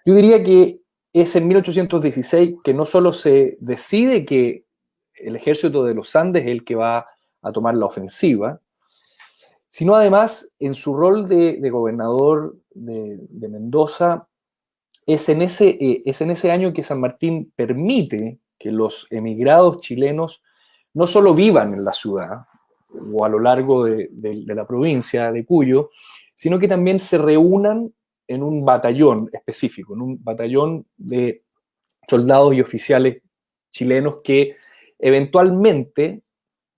yo diría que es en 1816 que no solo se decide que el ejército de los Andes es el que va a tomar la ofensiva, sino además en su rol de gobernador de Mendoza, es en ese año que San Martín permite que los emigrados chilenos no solo vivan en la ciudad o a lo largo de la provincia de Cuyo, sino que también se reúnan en un batallón específico, en un batallón de soldados y oficiales chilenos que eventualmente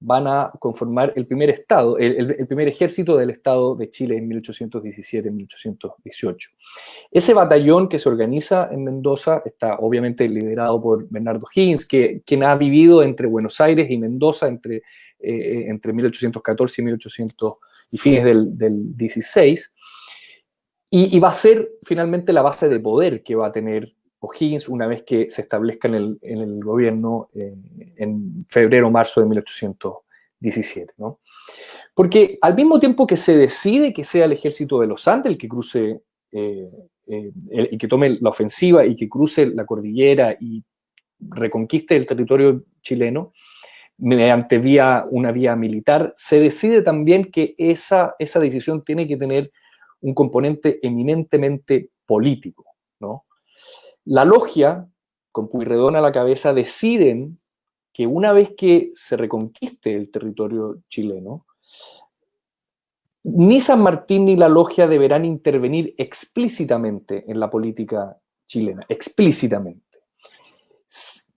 van a conformar el primer estado, el primer ejército del Estado de Chile en 1817-1818. Ese batallón que se organiza en Mendoza está obviamente liderado por Bernardo Higgins, quien ha vivido entre Buenos Aires y Mendoza entre 1814 y fines del 16, y va a ser finalmente la base de poder que va a tener O'Higgins una vez que se establezca en el gobierno en febrero o marzo de 1817, ¿no? Porque al mismo tiempo que se decide que sea el ejército de los Andes el que cruce y que tome la ofensiva y que cruce la cordillera y reconquiste el territorio chileno mediante una vía militar, se decide también que esa decisión tiene que tener un componente eminentemente político, ¿no? La logia, con Pueyrredón a la cabeza, deciden que una vez que se reconquiste el territorio chileno, ni San Martín ni la logia deberán intervenir explícitamente en la política chilena, explícitamente.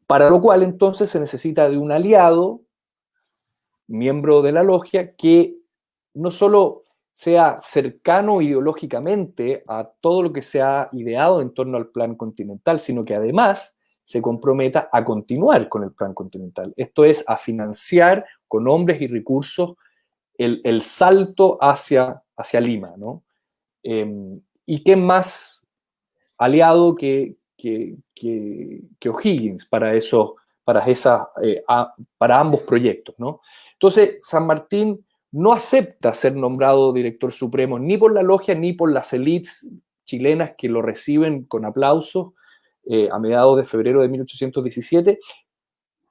Para lo cual entonces se necesita de un aliado, miembro de la logia, que no solo sea cercano ideológicamente a todo lo que se ha ideado en torno al plan continental, sino que además se comprometa a continuar con el plan continental. Esto es, a financiar con hombres y recursos el salto hacia Lima, ¿no? ¿Y qué más aliado que O'Higgins para ambos proyectos, ¿no? Entonces, San Martín no acepta ser nombrado director supremo ni por la logia ni por las élites chilenas que lo reciben con aplausos a mediados de febrero de 1817,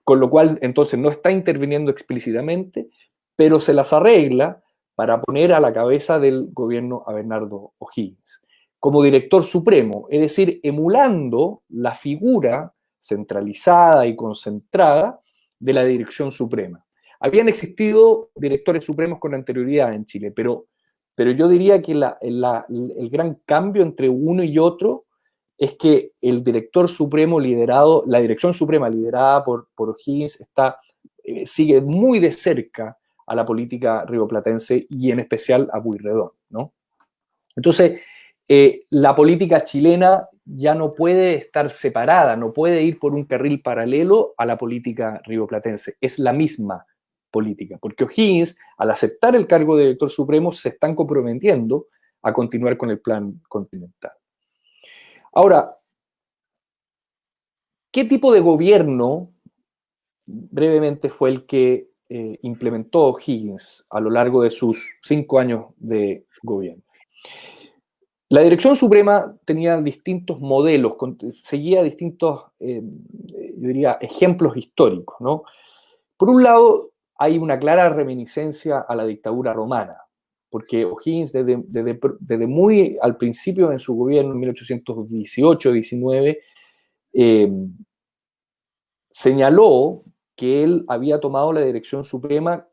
con lo cual entonces no está interviniendo explícitamente, pero se las arregla para poner a la cabeza del gobierno a Bernardo O'Higgins como director supremo, es decir, emulando la figura centralizada y concentrada de la dirección suprema. Habían existido directores supremos con anterioridad en Chile, pero yo diría que el gran cambio entre uno y otro es que el director supremo la dirección suprema liderada por O'Higgins sigue muy de cerca a la política rioplatense y en especial a Pueyrredón, ¿no? Entonces, la política chilena ya no puede estar separada, no puede ir por un carril paralelo a la política rioplatense, es la misma política, porque O'Higgins, al aceptar el cargo de director supremo, se están comprometiendo a continuar con el plan continental. Ahora, ¿qué tipo de gobierno brevemente fue el que implementó O'Higgins a lo largo de sus 5 años de gobierno? La Dirección Suprema tenía distintos modelos, seguía distintos, yo diría, ejemplos históricos, ¿no? Por un lado, hay una clara reminiscencia a la dictadura romana, porque O'Higgins desde muy al principio en su gobierno, en 1818-19, señaló que él había tomado la Dirección Suprema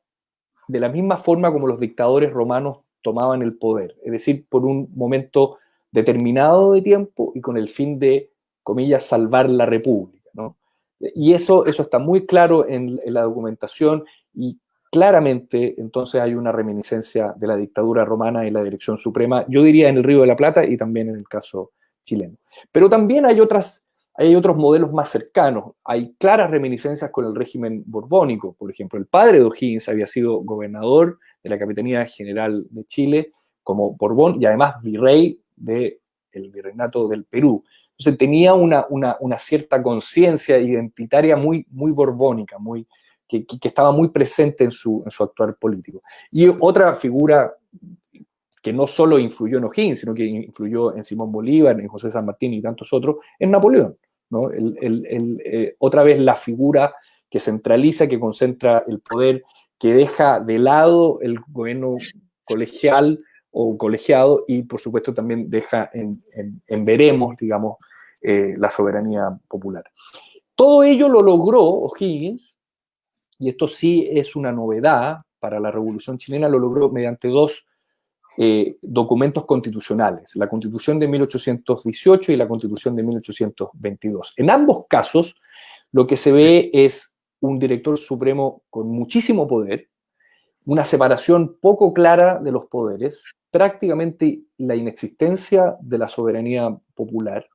de la misma forma como los dictadores romanos tomaban el poder, es decir, por un momento determinado de tiempo y con el fin de, comillas, salvar la república, ¿no? Y eso está muy claro en la documentación, y claramente entonces hay una reminiscencia de la dictadura romana y la dirección suprema, yo diría en el Río de la Plata y también en el caso chileno. Pero también hay otros modelos más cercanos. Hay claras reminiscencias con el régimen borbónico. Por ejemplo, el padre de O'Higgins había sido gobernador de la Capitanía General de Chile como Borbón y además virrey del virreinato del Perú. Entonces tenía una cierta conciencia identitaria muy, muy borbónica, que estaba muy presente en su actuar político. Y otra figura que no solo influyó en O'Higgins, sino que influyó en Simón Bolívar, en José San Martín y tantos otros, es Napoleón, ¿no? Otra vez la figura que centraliza, que concentra el poder, que deja de lado el gobierno colegial o colegiado y, por supuesto, también deja en veremos, digamos, la soberanía popular. Todo ello lo logró O'Higgins, y esto sí es una novedad para la Revolución Chilena, lo logró mediante dos documentos constitucionales, la Constitución de 1818 y la Constitución de 1822. En ambos casos, lo que se ve es un director supremo con muchísimo poder, una separación poco clara de los poderes, prácticamente la inexistencia de la soberanía popular,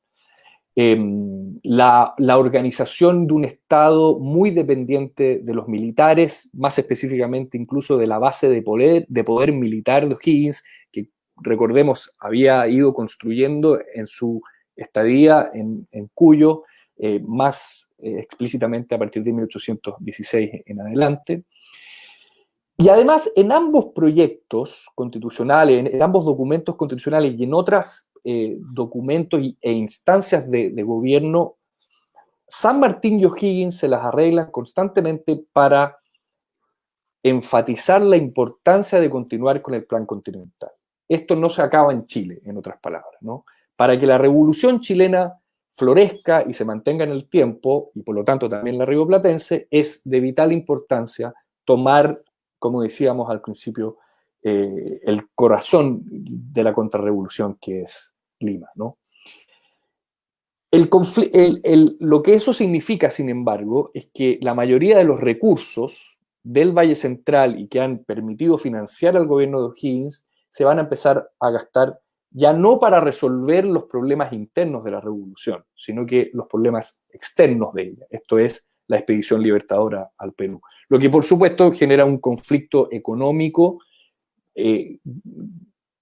la organización de un Estado muy dependiente de los militares, más específicamente incluso de la base de poder militar de O'Higgins, que recordemos había ido construyendo en su estadía en Cuyo, más explícitamente a partir de 1816 en adelante. Y además, en ambos proyectos constitucionales, en ambos documentos constitucionales y en otras documentos e instancias de gobierno, San Martín y O'Higgins se las arreglan constantemente para enfatizar la importancia de continuar con el plan continental. Esto no se acaba en Chile, en otras palabras, ¿no? Para que la revolución chilena florezca y se mantenga en el tiempo, y por lo tanto también la rioplatense, es de vital importancia tomar, como decíamos al principio, el corazón de la contrarrevolución, que es Lima, ¿no? Lo que eso significa, sin embargo, es que la mayoría de los recursos del Valle Central y que han permitido financiar al gobierno de O'Higgins se van a empezar a gastar ya no para resolver los problemas internos de la revolución, sino que los problemas externos de ella. Esto es la expedición libertadora al Perú. Lo que, por supuesto, genera un conflicto económico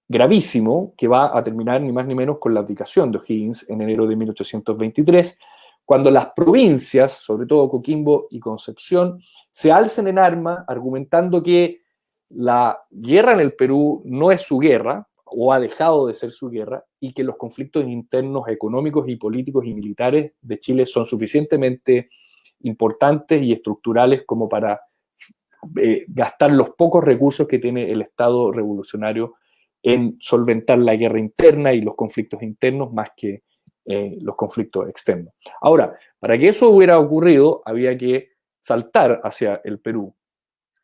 gravísimo, que va a terminar ni más ni menos con la abdicación de O'Higgins en enero de 1823, cuando las provincias, sobre todo Coquimbo y Concepción, se alcen en armas argumentando que la guerra en el Perú no es su guerra, o ha dejado de ser su guerra, y que los conflictos internos económicos y políticos y militares de Chile son suficientemente importantes y estructurales como para gastar los pocos recursos que tiene el Estado revolucionario en solventar la guerra interna y los conflictos internos más que los conflictos externos. Ahora, para que eso hubiera ocurrido, había que saltar hacia el Perú,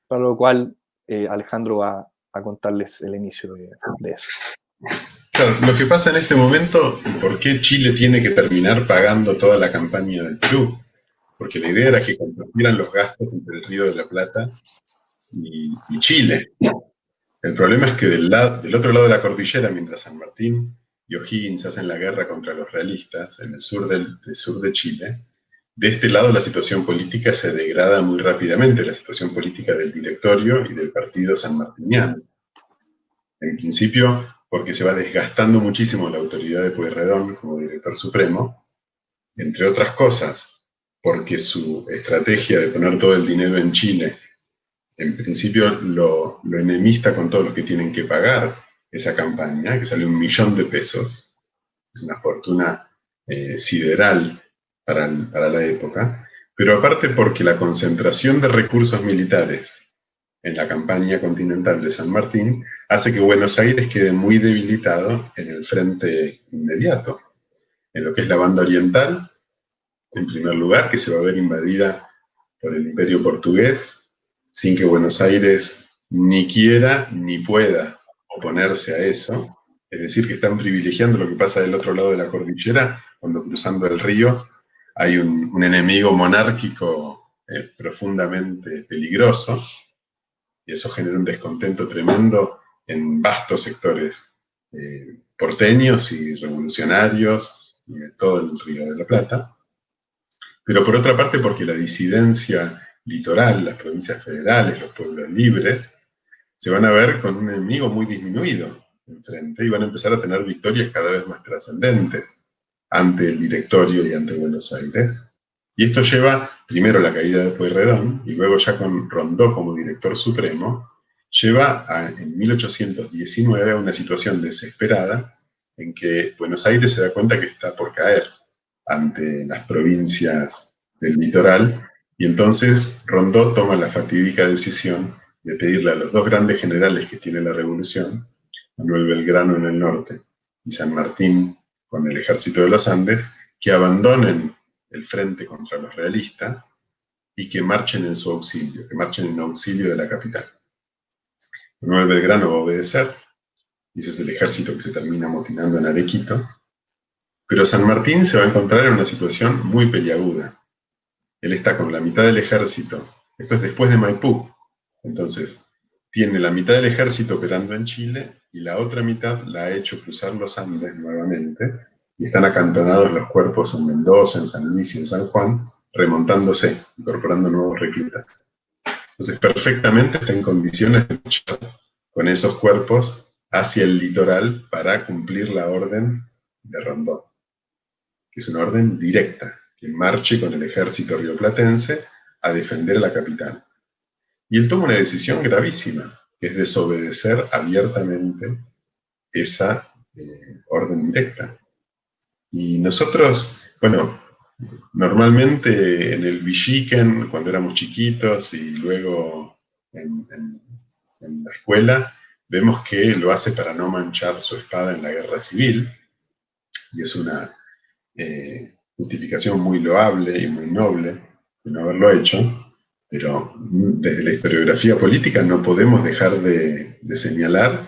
para lo cual Alejandro va a contarles el inicio de eso. Claro, lo que pasa en este momento, ¿por qué Chile tiene que terminar pagando toda la campaña del Perú? Porque la idea era que compartieran los gastos entre el Río de la Plata y Chile. El problema es que del otro lado de la cordillera, mientras San Martín y O'Higgins hacen la guerra contra los realistas en el sur de Chile, de este lado la situación política se degrada muy rápidamente, la situación política del directorio y del partido sanmartiniano. En principio, porque se va desgastando muchísimo la autoridad de Pueyrredón como director supremo, entre otras cosas, porque su estrategia de poner todo el dinero en Chile en principio lo enemista con todos los que tienen que pagar esa campaña, que sale 1 millón de pesos, es una fortuna sideral para la época, pero aparte porque la concentración de recursos militares en la campaña continental de San Martín hace que Buenos Aires quede muy debilitado en el frente inmediato, en lo que es la banda oriental, en primer lugar, que se va a ver invadida por el Imperio Portugués, sin que Buenos Aires ni quiera ni pueda oponerse a eso, Es decir, que están privilegiando lo que pasa del otro lado de la cordillera, cuando cruzando el río hay un enemigo monárquico profundamente peligroso, y eso genera un descontento tremendo en vastos sectores porteños y revolucionarios y de todo el Río de la Plata. Pero por otra parte, porque la disidencia litoral, las provincias federales, los pueblos libres, se van a ver con un enemigo muy disminuido enfrente y van a empezar a tener victorias cada vez más trascendentes ante el directorio y ante Buenos Aires. Y esto lleva primero a la caída de Pueyrredón y luego ya con Rondó como director supremo, lleva en 1819 a una situación desesperada en que Buenos Aires se da cuenta que está por caer ante las provincias del litoral, y entonces Rondó toma la fatídica decisión de pedirle a los dos grandes generales que tiene la revolución, Manuel Belgrano en el norte y San Martín con el ejército de los Andes, que abandonen el frente contra los realistas y que marchen en su auxilio, que marchen en auxilio de la capital. Manuel Belgrano va a obedecer, y ese es el ejército que se termina amotinando en Arequito, pero San Martín se va a encontrar en una situación muy peliaguda. Él está con la mitad del ejército, esto es después de Maipú, entonces tiene la mitad del ejército operando en Chile y la otra mitad la ha hecho cruzar los Andes nuevamente, y están acantonados los cuerpos en Mendoza, en San Luis y en San Juan, remontándose, incorporando nuevos reclutas. Entonces perfectamente está en condiciones de luchar con esos cuerpos hacia el litoral para cumplir la orden de Rondón, que es una orden directa, que marche con el ejército rioplatense a defender la capital. Y él toma una decisión gravísima, que es desobedecer abiertamente esa orden directa. Y nosotros, bueno, normalmente en el Villiquen, cuando éramos chiquitos y luego en la escuela, vemos que lo hace para no manchar su espada en la guerra civil, y es una justificación muy loable y muy noble de no haberlo hecho, pero desde la historiografía política no podemos dejar de señalar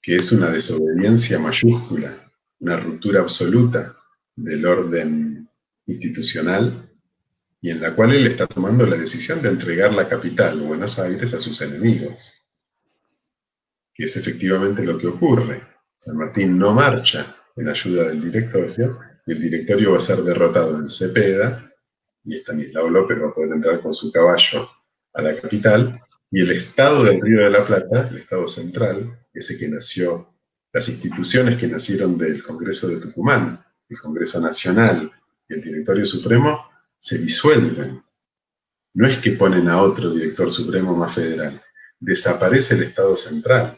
que es una desobediencia mayúscula, una ruptura absoluta del orden institucional, y en la cual él está tomando la decisión de entregar la capital, Buenos Aires, a sus enemigos, que es efectivamente lo que ocurre. San Martín no marcha en ayuda del directorio, y el directorio va a ser derrotado en Cepeda, y Estanislao López va a poder entrar con su caballo a la capital, y el Estado del Río de la Plata, el Estado central, ese que nació, las instituciones que nacieron del Congreso de Tucumán, el Congreso Nacional y el Directorio Supremo, se disuelven. No es que ponen a otro director supremo más federal, desaparece el Estado central.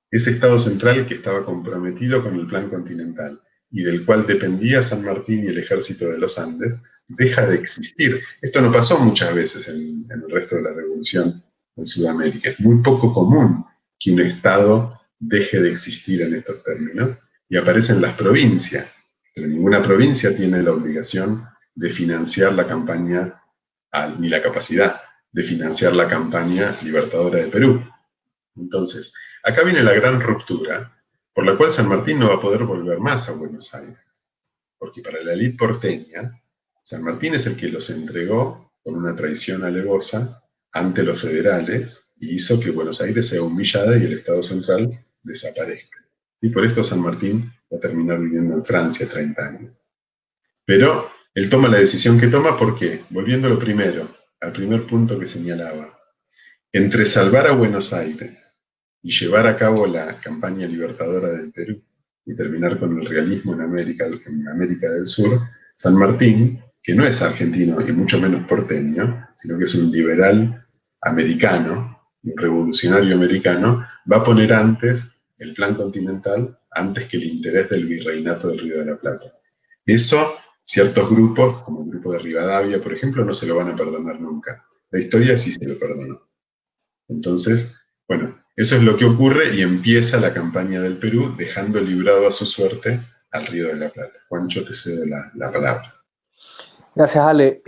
Ese Estado central que estaba comprometido con el Plan Continental y del cual dependía San Martín y el ejército de los Andes, deja de existir. Esto no pasó muchas veces en el resto de la revolución en Sudamérica. Es muy poco común que un Estado deje de existir en estos términos, y aparecen las provincias, pero ninguna provincia tiene la obligación de financiar la campaña, ni la capacidad de financiar la campaña libertadora de Perú. Entonces, acá viene la gran ruptura, por la cual San Martín no va a poder volver más a Buenos Aires, porque para la élite porteña, San Martín es el que los entregó con una traición alevosa ante los federales y hizo que Buenos Aires sea humillada y el Estado central desaparezca. Y por esto San Martín va a terminar viviendo en Francia 30 años. Pero él toma la decisión que toma porque, volviendo a lo primero, al primer punto que señalaba, entre salvar a Buenos Aires y llevar a cabo la campaña libertadora del Perú y terminar con el realismo en América del Sur, San Martín, que no es argentino y mucho menos porteño, sino que es un liberal americano, un revolucionario americano, va a poner antes el Plan Continental antes que el interés del virreinato del Río de la Plata. Eso, ciertos grupos, como el grupo de Rivadavia, por ejemplo, no se lo van a perdonar nunca. La historia sí se lo perdonó. Entonces, bueno, eso es lo que ocurre y empieza la campaña del Perú, dejando librado a su suerte al Río de la Plata. Juancho, te cedo la palabra. Gracias, Ale.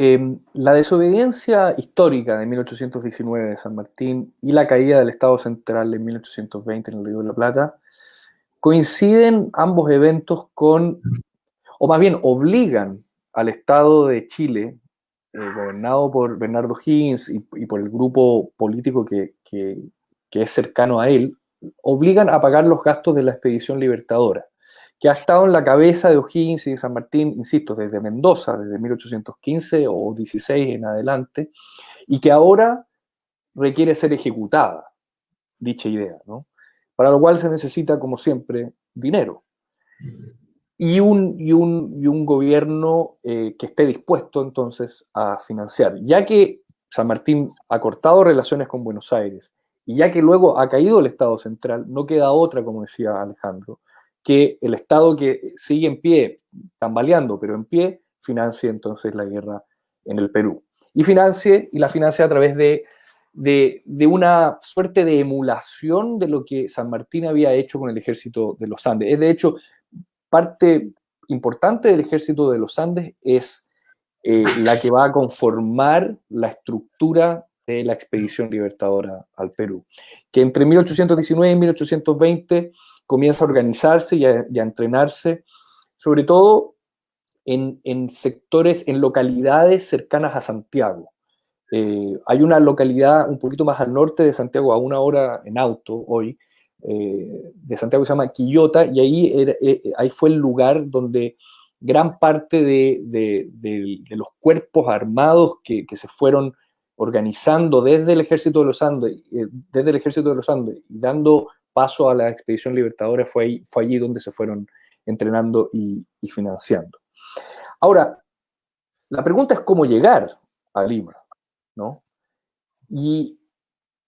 La desobediencia histórica de 1819 de San Martín y la caída del Estado central en 1820 en el Río de la Plata Coinciden ambos eventos con, o más bien obligan al Estado de Chile, gobernado por Bernardo Higgins y por el grupo político que es cercano a él, obligan a pagar los gastos de la expedición libertadora, que ha estado en la cabeza de O'Higgins y de San Martín, insisto, desde Mendoza, desde 1815 o 16 en adelante, y que ahora requiere ser ejecutada, dicha idea, ¿no? Para lo cual se necesita, como siempre, dinero. Y un gobierno que esté dispuesto entonces a financiar. Ya que San Martín ha cortado relaciones con Buenos Aires y ya que luego ha caído el Estado central, no queda otra, como decía Alejandro, que el Estado que sigue en pie, tambaleando, pero en pie, financie entonces la guerra en el Perú. Y la financia a través de una suerte de emulación de lo que San Martín había hecho con el ejército de los Andes. Es de hecho parte importante del ejército de los Andes es la que va a conformar la estructura de la expedición libertadora al Perú, que entre 1819 y 1820 comienza a organizarse y a entrenarse, sobre todo en sectores, en localidades cercanas a Santiago. Hay una localidad un poquito más al norte de Santiago, a 1 hora en auto hoy, de Santiago, se llama Quillota, y ahí fue el lugar donde gran parte de los cuerpos armados que se fueron organizando desde el ejército de los Andes, y dando paso a la expedición libertadora, fue allí donde se fueron entrenando y financiando. Ahora, la pregunta es cómo llegar a Lima, ¿no? Y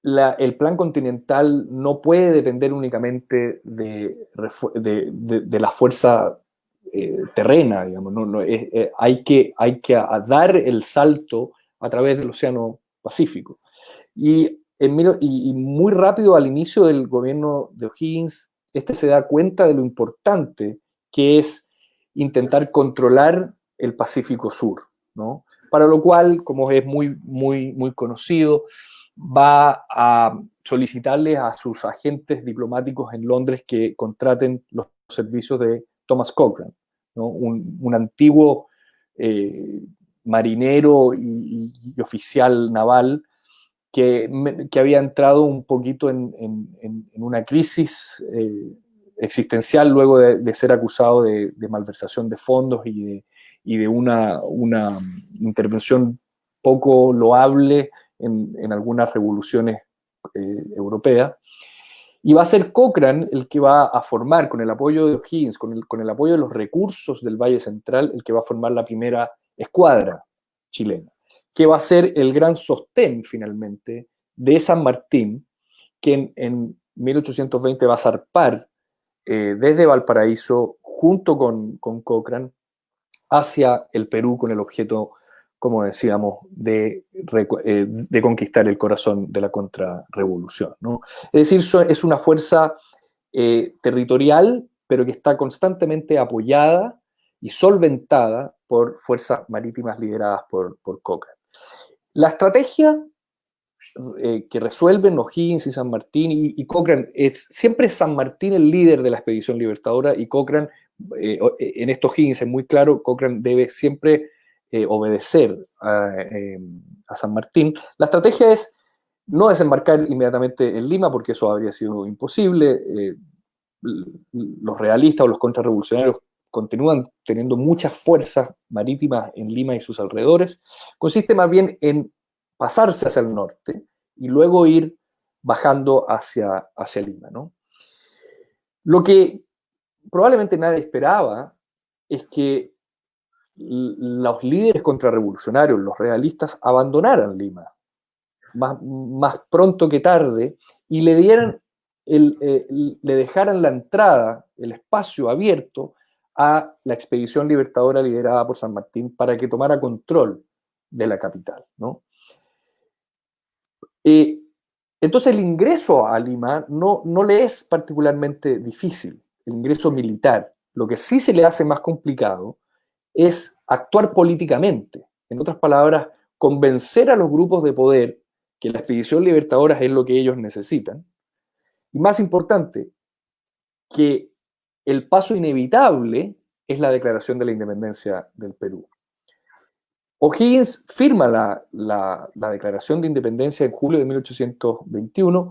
el plan continental no puede depender únicamente de la fuerza terrena, digamos, hay que dar el salto a través del Océano Pacífico. Y muy rápido al inicio del gobierno de O'Higgins, se da cuenta de lo importante que es intentar controlar el Pacífico Sur, ¿no? Para lo cual, como es muy conocido, va a solicitarle a sus agentes diplomáticos en Londres que contraten los servicios de Thomas Cochrane, ¿no? un antiguo marinero y oficial naval que había entrado un poquito en una crisis existencial luego de ser acusado de malversación de fondos y de una intervención poco loable en algunas revoluciones europeas. Y va a ser Cochrane el que va a formar, con el apoyo de O'Higgins, con el apoyo de los recursos del Valle Central, el que va a formar la primera escuadra chilena, que va a ser el gran sostén finalmente de San Martín, que en 1820 va a zarpar desde Valparaíso junto con Cochrane hacia el Perú con el objeto, como decíamos, de conquistar el corazón de la contrarrevolución, ¿no? Es decir, es una fuerza territorial, pero que está constantemente apoyada y solventada por fuerzas marítimas lideradas por Cochrane. La estrategia que resuelven O'Higgins y San Martín y Cochrane, siempre es San Martín el líder de la expedición libertadora y Cochrane, en esto O'Higgins es muy claro, Cochrane debe siempre obedecer a San Martín. La estrategia es no desembarcar inmediatamente en Lima, porque eso habría sido imposible. Los realistas o los contrarrevolucionarios continúan teniendo muchas fuerzas marítimas en Lima y sus alrededores. Consiste más bien en pasarse hacia el norte y luego ir bajando hacia Lima, ¿no? Lo que probablemente nadie esperaba es que los líderes contrarrevolucionarios, los realistas, abandonaran Lima más pronto que tarde y le dejaran la entrada, el espacio abierto a la expedición libertadora liderada por San Martín para que tomara control de la capital, ¿no? Entonces el ingreso a Lima no le es particularmente difícil, el ingreso militar. Lo que sí se le hace más complicado es actuar políticamente. En otras palabras, convencer a los grupos de poder que la expedición libertadora es lo que ellos necesitan. Y más importante, que el paso inevitable es la declaración de la independencia del Perú. O'Higgins firma la declaración de independencia en julio de 1821,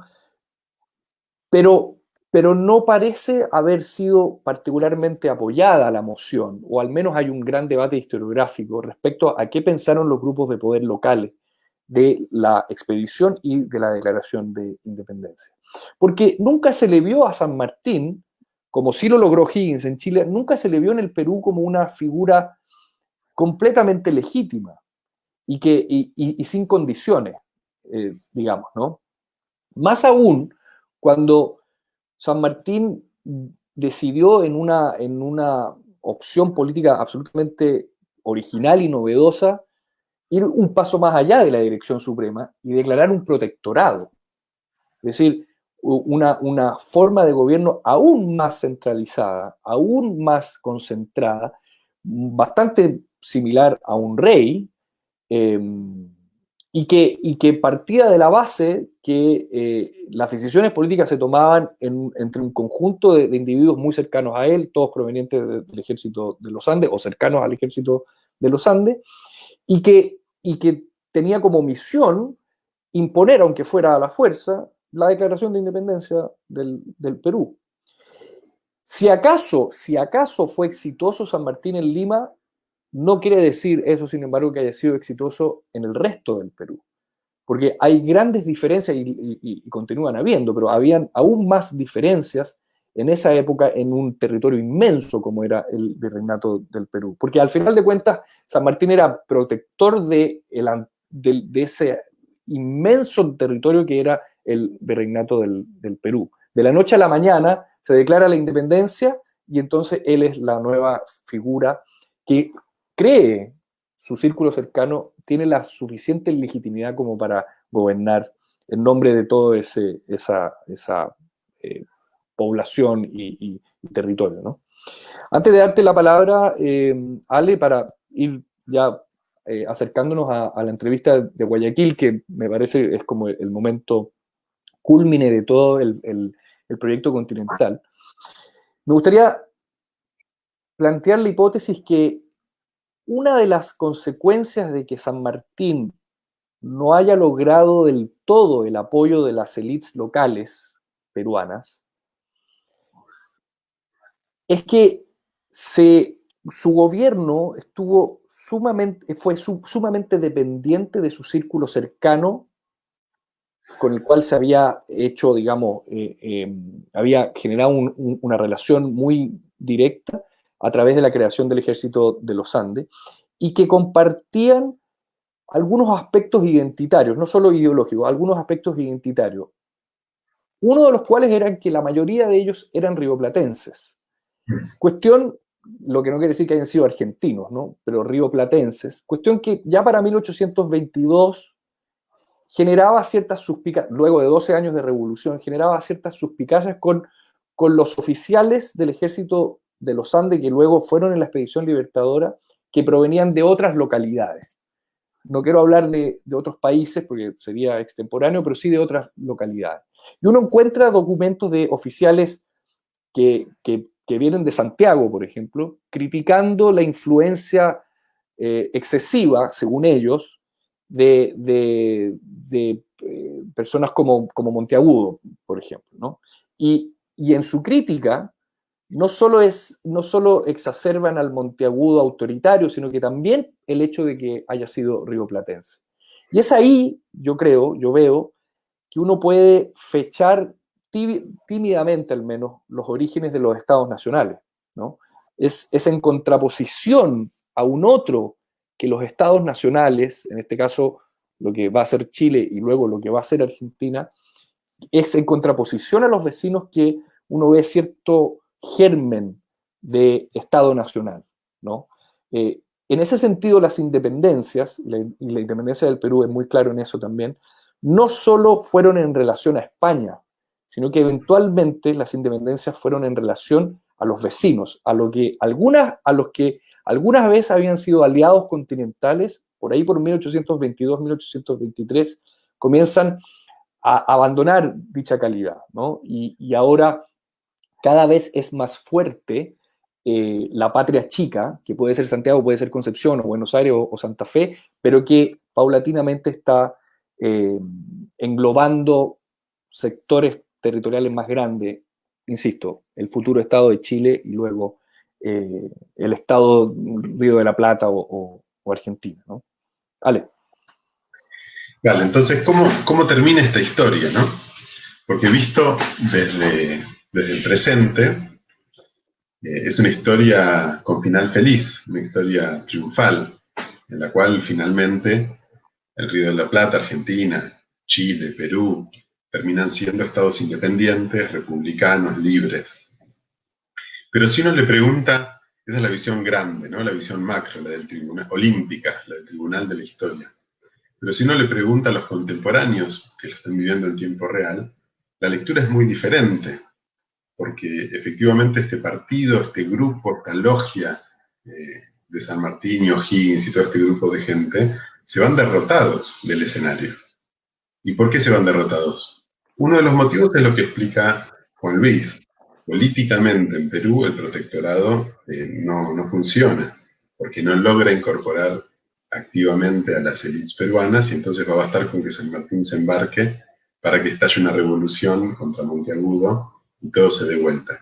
pero no parece haber sido particularmente apoyada la moción, o al menos hay un gran debate historiográfico respecto a qué pensaron los grupos de poder locales de la expedición y de la declaración de independencia. Porque nunca se le vio a San Martín, como sí lo logró O'Higgins en Chile, nunca se le vio en el Perú como una figura completamente legítima y sin condiciones, digamos, ¿no? Más aún cuando San Martín decidió en una opción política absolutamente original y novedosa ir un paso más allá de la dirección suprema y declarar un protectorado. Es decir, una forma de gobierno aún más centralizada, aún más concentrada, bastante similar a un rey, y que partía de la base que las decisiones políticas se tomaban entre un conjunto de individuos muy cercanos a él, todos provenientes del ejército de los Andes o cercanos al ejército de los Andes, y que tenía como misión imponer, aunque fuera a la fuerza, la declaración de independencia del Perú. Si acaso fue exitoso San Martín en Lima, no quiere decir eso, sin embargo, que haya sido exitoso en el resto del Perú. Porque hay grandes diferencias y continúan habiendo, pero habían aún más diferencias en esa época en un territorio inmenso como era el virreinato del Perú. Porque al final de cuentas, San Martín era protector de ese inmenso territorio que era el virreinato del Perú. De la noche a la mañana se declara la independencia y entonces él es la nueva figura que cree su círculo cercano, tiene la suficiente legitimidad como para gobernar en nombre de toda esa población y territorio, ¿no? Antes de darte la palabra, Ale, para ir ya acercándonos a la entrevista de Guayaquil, que me parece es como el momento cúlmine de todo el proyecto continental, me gustaría plantear la hipótesis que una de las consecuencias de que San Martín no haya logrado del todo el apoyo de las élites locales peruanas es que su gobierno fue sumamente dependiente de su círculo cercano, con el cual se había hecho, digamos, había generado una relación muy directa a través de la creación del ejército de los Andes, y que compartían algunos aspectos identitarios, no solo ideológicos, algunos aspectos identitarios. Uno de los cuales era que la mayoría de ellos eran rioplatenses. Cuestión, lo que no quiere decir que hayan sido argentinos, ¿no? Pero rioplatenses. Cuestión que ya para 1822 generaba ciertas suspicacias, luego de 12 años de revolución, generaba ciertas suspicacias con los oficiales del ejército de los Andes que luego fueron en la expedición libertadora, que provenían de otras localidades. No quiero hablar de otros países porque sería extemporáneo, pero sí de otras localidades. Y uno encuentra documentos de oficiales que vienen de Santiago, por ejemplo, criticando la influencia excesiva, según ellos, de personas como Monteagudo, por ejemplo, ¿no? Y en su crítica no solo exacerban al Monteagudo autoritario, sino que también el hecho de que haya sido rioplatense. Y es ahí, yo veo, que uno puede fechar tímidamente al menos los orígenes de los estados nacionales, ¿no? Es en contraposición a un otro que los estados nacionales, en este caso lo que va a ser Chile y luego lo que va a ser Argentina, es en contraposición a los vecinos que uno ve cierto germen de Estado nacional, ¿no? En ese sentido, las independencias, y la independencia del Perú es muy claro en eso también, no solo fueron en relación a España, sino que eventualmente las independencias fueron en relación a los vecinos, a los que algunas veces habían sido aliados continentales, por ahí por 1822, 1823, comienzan a abandonar dicha calidad, ¿no? Y ahora cada vez es más fuerte la patria chica, que puede ser Santiago, puede ser Concepción, o Buenos Aires, o Santa Fe, pero que paulatinamente está englobando sectores territoriales más grandes, insisto, el futuro Estado de Chile y luego el Estado Río de la Plata o Argentina, ¿no? Ale. Vale, entonces, ¿cómo termina esta historia, no? Porque visto desde el presente, es una historia con final feliz, una historia triunfal, en la cual finalmente el Río de la Plata, Argentina, Chile, Perú, terminan siendo estados independientes, republicanos, libres. Pero si uno le pregunta, esa es la visión grande, ¿no? La visión macro, la del tribunal, olímpica, la del tribunal de la historia. Pero si uno le pregunta a los contemporáneos que lo están viviendo en tiempo real, la lectura es muy diferente, porque efectivamente este partido, este grupo, esta logia de San Martín y O'Higgins y todo este grupo de gente, se van derrotados del escenario. ¿Y por qué se van derrotados? Uno de los motivos es lo que explica Juan Luis. Políticamente en Perú el protectorado no funciona, porque no logra incorporar activamente a las élites peruanas, y entonces va a bastar con que San Martín se embarque para que estalle una revolución contra Monteagudo y todo se dé vuelta.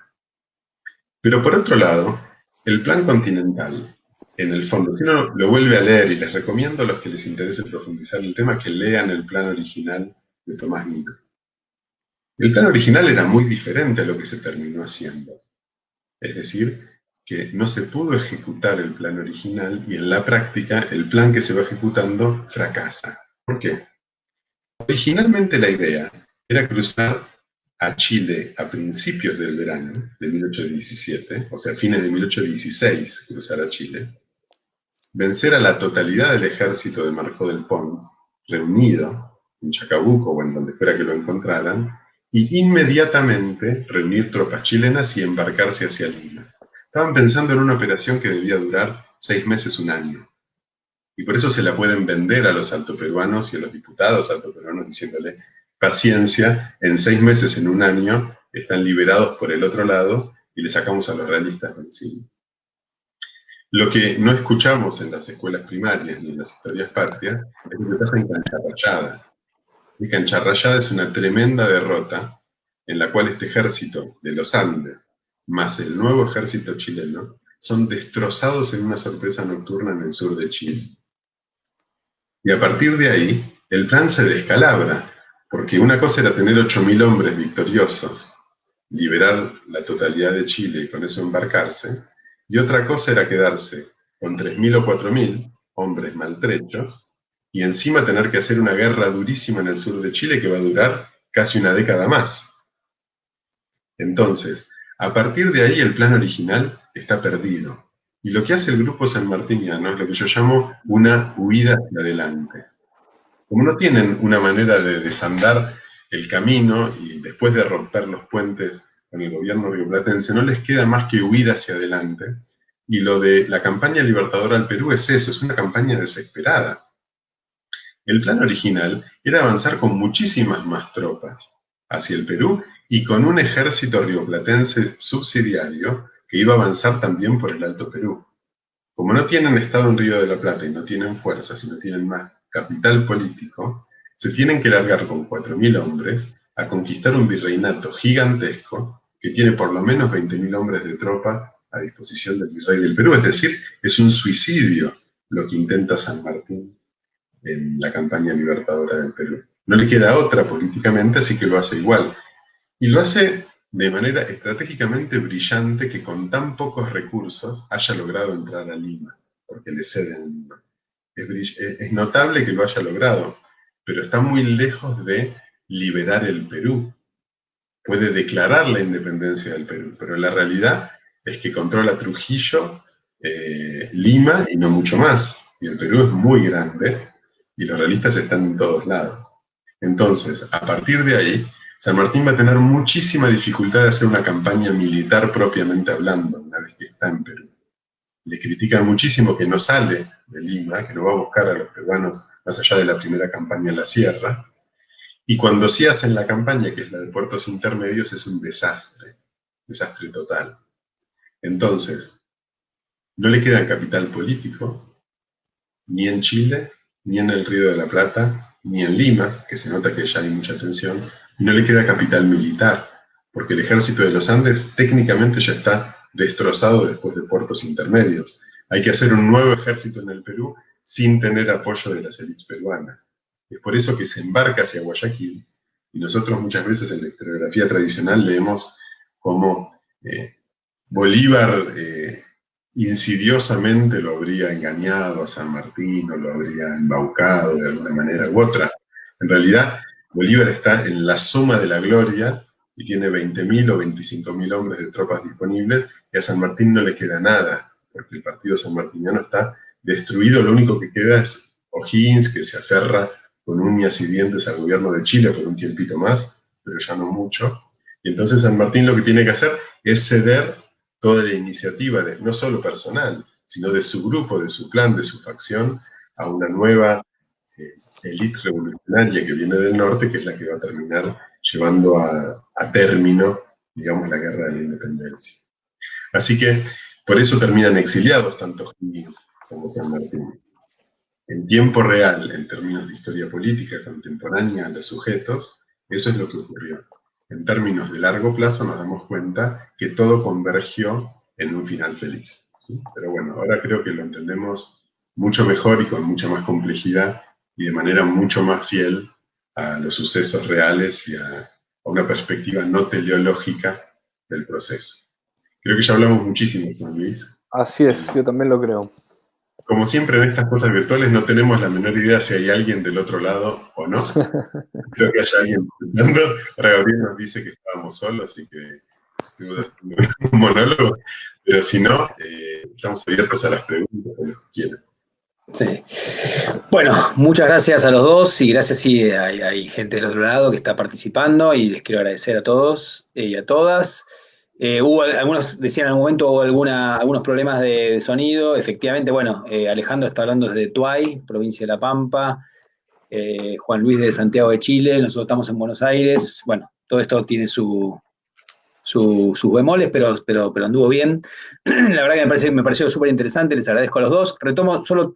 Pero por otro lado, el plan continental, en el fondo, si uno lo vuelve a leer, y les recomiendo a los que les interese profundizar el tema que lean el plan original de Tomás Guido. El plan original era muy diferente a lo que se terminó haciendo. Es decir, que no se pudo ejecutar el plan original y en la práctica el plan que se va ejecutando fracasa. ¿Por qué? Originalmente la idea era cruzar a Chile a principios del verano de 1817, o sea, a fines de 1816, cruzar a Chile, vencer a la totalidad del ejército de Marcó del Pont, reunido en Chacabuco o en donde fuera que lo encontraran, y inmediatamente reunir tropas chilenas y embarcarse hacia Lima. Estaban pensando en una operación que debía durar 6 meses, un año. Y por eso se la pueden vender a los altoperuanos y a los diputados altoperuanos diciéndole, paciencia, en 6 meses, en un año, están liberados por el otro lado y le sacamos a los realistas de encima. Lo que no escuchamos en las escuelas primarias ni en las historias patrias es lo que pasa en Cancha Rayada. Y Cancha Rayada es una tremenda derrota en la cual este ejército de los Andes, más el nuevo ejército chileno, son destrozados en una sorpresa nocturna en el sur de Chile. Y a partir de ahí, el plan se descalabra, porque una cosa era tener 8.000 hombres victoriosos, liberar la totalidad de Chile y con eso embarcarse, y otra cosa era quedarse con 3.000 o 4.000 hombres maltrechos, y encima tener que hacer una guerra durísima en el sur de Chile que va a durar casi una década más. Entonces, a partir de ahí el plan original está perdido. Y lo que hace el grupo sanmartiniano es lo que yo llamo una huida hacia adelante. Como no tienen una manera de desandar el camino y después de romper los puentes con el gobierno rioplatense, no les queda más que huir hacia adelante. Y lo de la campaña libertadora al Perú es eso, es una campaña desesperada. El plan original era avanzar con muchísimas más tropas hacia el Perú y con un ejército rioplatense subsidiario que iba a avanzar también por el Alto Perú. Como no tienen estado en Río de la Plata y no tienen fuerza, sino tienen más capital político, se tienen que largar con 4.000 hombres a conquistar un virreinato gigantesco que tiene por lo menos 20.000 hombres de tropa a disposición del virrey del Perú. Es decir, es un suicidio lo que intenta San Martín en la campaña libertadora del Perú. No le queda otra políticamente, así que lo hace igual. Y lo hace de manera estratégicamente brillante que con tan pocos recursos haya logrado entrar a Lima, porque le ceden Lima. Es notable que lo haya logrado, pero está muy lejos de liberar el Perú. Puede declarar la independencia del Perú, pero la realidad es que controla Trujillo, Lima y no mucho más. Y el Perú es muy grande y los realistas están en todos lados. Entonces, a partir de ahí, San Martín va a tener muchísima dificultad de hacer una campaña militar propiamente hablando, una vez que está en Perú. Le critican muchísimo que no sale de Lima, que no va a buscar a los peruanos más allá de la primera campaña en la sierra. Y cuando sí hacen la campaña, que es la de puertos intermedios, es un desastre. desastre total. Entonces, no le queda capital político, ni en Chile, ni en el Río de la Plata, ni en Lima, que se nota que ya hay mucha tensión, y no le queda capital militar, porque el ejército de los Andes técnicamente ya está destrozado después de puertos intermedios. Hay que hacer un nuevo ejército en el Perú sin tener apoyo de las élites peruanas. Es por eso que se embarca hacia Guayaquil, y nosotros muchas veces en la historiografía tradicional leemos cómo Bolívar insidiosamente lo habría engañado a San Martín, o lo habría embaucado de alguna manera u otra. En realidad, Bolívar está en la suma de la gloria y tiene 20.000 o 25.000 hombres de tropas disponibles, y a San Martín no le queda nada, porque el partido sanmartiniano está destruido. Lo único que queda es O'Higgins, que se aferra con uñas y dientes al gobierno de Chile por un tiempito más, pero ya no mucho. Y entonces San Martín lo que tiene que hacer es ceder toda la iniciativa, no solo personal, sino de su grupo, de su clan, de su facción, a una nueva élite revolucionaria que viene del norte, que es la que va a terminar llevando a término, digamos, la guerra de la independencia. Así que por eso terminan exiliados tanto Higgins como San Martín. En tiempo real, en términos de historia política contemporánea a los sujetos, eso es lo que ocurrió. En términos de largo plazo nos damos cuenta que todo convergió en un final feliz, ¿sí? Pero bueno, ahora creo que lo entendemos mucho mejor y con mucha más complejidad y de manera mucho más fiel a los sucesos reales y a una perspectiva no teleológica del proceso. Creo que ya hablamos muchísimo, Juan Luis. Así es, yo también lo creo. Como siempre en estas cosas virtuales no tenemos la menor idea si hay alguien del otro lado o no. Creo que haya alguien escuchando. Ahora Gabriel nos dice que estábamos solos y que estuvimos haciendo un monólogo, pero si no, estamos abiertos a las preguntas de los que quieran. Sí. Bueno, muchas gracias a los dos y gracias, sí, hay gente del otro lado que está participando y les quiero agradecer a todos y a todas. Algunos decían en algún momento hubo algunos problemas de sonido. Efectivamente, bueno, Alejandro está hablando desde Tuay, provincia de La Pampa, Juan Luis de Santiago de Chile, nosotros estamos en Buenos Aires. Bueno, todo esto tiene sus bemoles, pero anduvo bien. La verdad que me pareció súper interesante, les agradezco a los dos. Retomo solo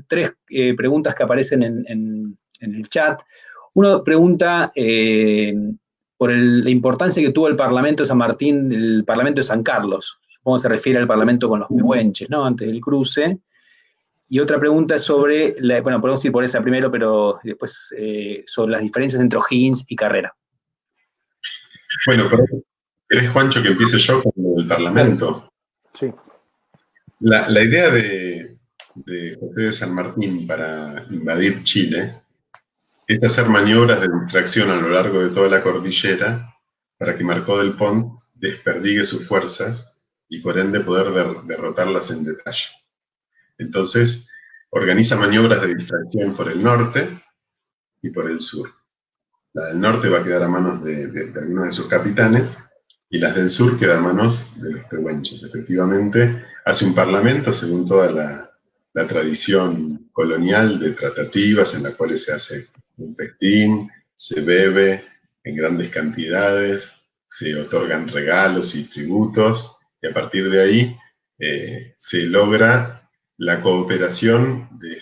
tres preguntas que aparecen en el chat. Uno pregunta por la importancia que tuvo el Parlamento de San Martín, el Parlamento de San Carlos. Supongo que se refiere al Parlamento con los pehuenches, ¿no? Antes del cruce. Y otra pregunta es sobre, bueno, podemos ir por esa primero, pero después sobre las diferencias entre O'Higgins y Carrera. Bueno, ¿querés, Juancho, que empiece yo con el Parlamento? Sí. La idea de José de San Martín para invadir Chile es hacer maniobras de distracción a lo largo de toda la cordillera para que Marcó del Pont desperdigue sus fuerzas y por ende poder derrotarlas en detalle. Entonces, organiza maniobras de distracción por el norte y por el sur. La del norte va a quedar a manos de algunos de sus capitanes, y las del sur quedan a manos de los pehuenches. Efectivamente, hace un parlamento según toda la tradición colonial de tratativas en las cuales se hace un festín, se bebe en grandes cantidades, se otorgan regalos y tributos, y a partir de ahí se logra la cooperación de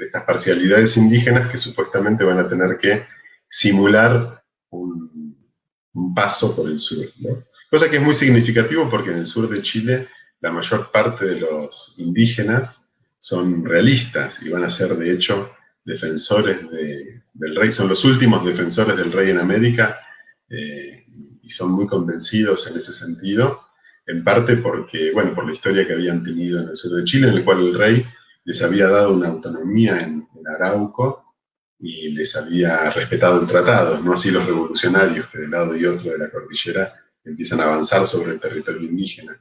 estas parcialidades indígenas que supuestamente van a tener que simular un paso por el sur, ¿no? Cosa que es muy significativo porque en el sur de Chile la mayor parte de los indígenas son realistas y van a ser, de hecho, defensores del rey. Son los últimos defensores del rey en América y son muy convencidos en ese sentido, en parte porque, bueno, por la historia que habían tenido en el sur de Chile, en el cual el rey les había dado una autonomía en Arauco y les había respetado el tratado, no así los revolucionarios que de un lado y otro de la cordillera empiezan a avanzar sobre el territorio indígena.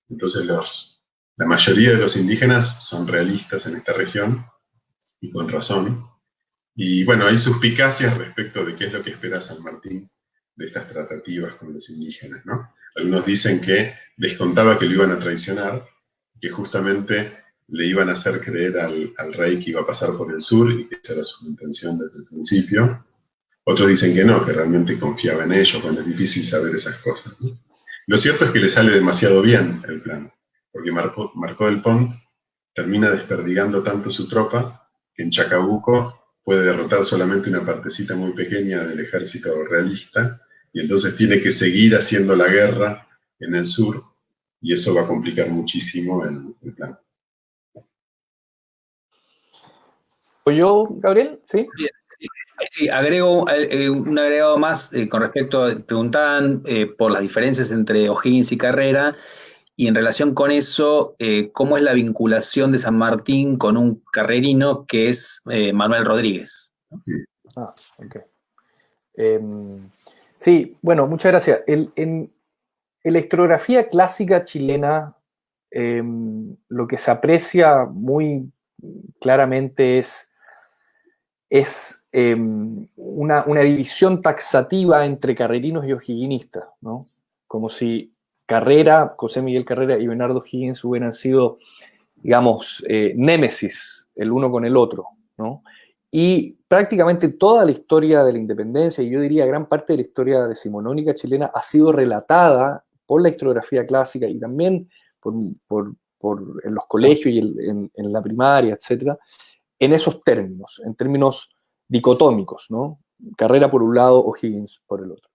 Entonces la mayoría de los indígenas son realistas en esta región, y con razón. Y bueno, hay suspicacias respecto de qué es lo que espera San Martín de estas tratativas con los indígenas, ¿no? Algunos dicen que les contaba que lo iban a traicionar, que justamente le iban a hacer creer al rey que iba a pasar por el sur y que esa era su intención desde el principio. Otros dicen que no, que realmente confiaba en ellos. Bueno, es difícil saber esas cosas, ¿no? Lo cierto es que le sale demasiado bien el plan, porque Marcó del Pont termina desperdigando tanto su tropa que en Chacabuco puede derrotar solamente una partecita muy pequeña del ejército realista, y entonces tiene que seguir haciendo la guerra en el sur, y eso va a complicar muchísimo el plan. ¿O yo, Gabriel? ¿Sí? Bien. Sí, agrego un agregado más con respecto, preguntaban por las diferencias entre O'Higgins y Carrera, y en relación con eso, ¿cómo es la vinculación de San Martín con un carrerino que es Manuel Rodríguez? Ah, ok. Sí, bueno, muchas gracias. En la historiografía clásica chilena, lo que se aprecia muy claramente es una división taxativa entre carrerinos y o'higginistas, ¿no? Como si Carrera, José Miguel Carrera y Bernardo O'Higgins hubieran sido, digamos, némesis el uno con el otro, ¿no? Y prácticamente toda la historia de la independencia, y yo diría gran parte de la historia decimonónica chilena, ha sido relatada por la historiografía clásica y también en los colegios y en la primaria, etcétera, en esos términos, en términos dicotómicos, ¿no? Carrera por un lado, O'Higgins por el otro.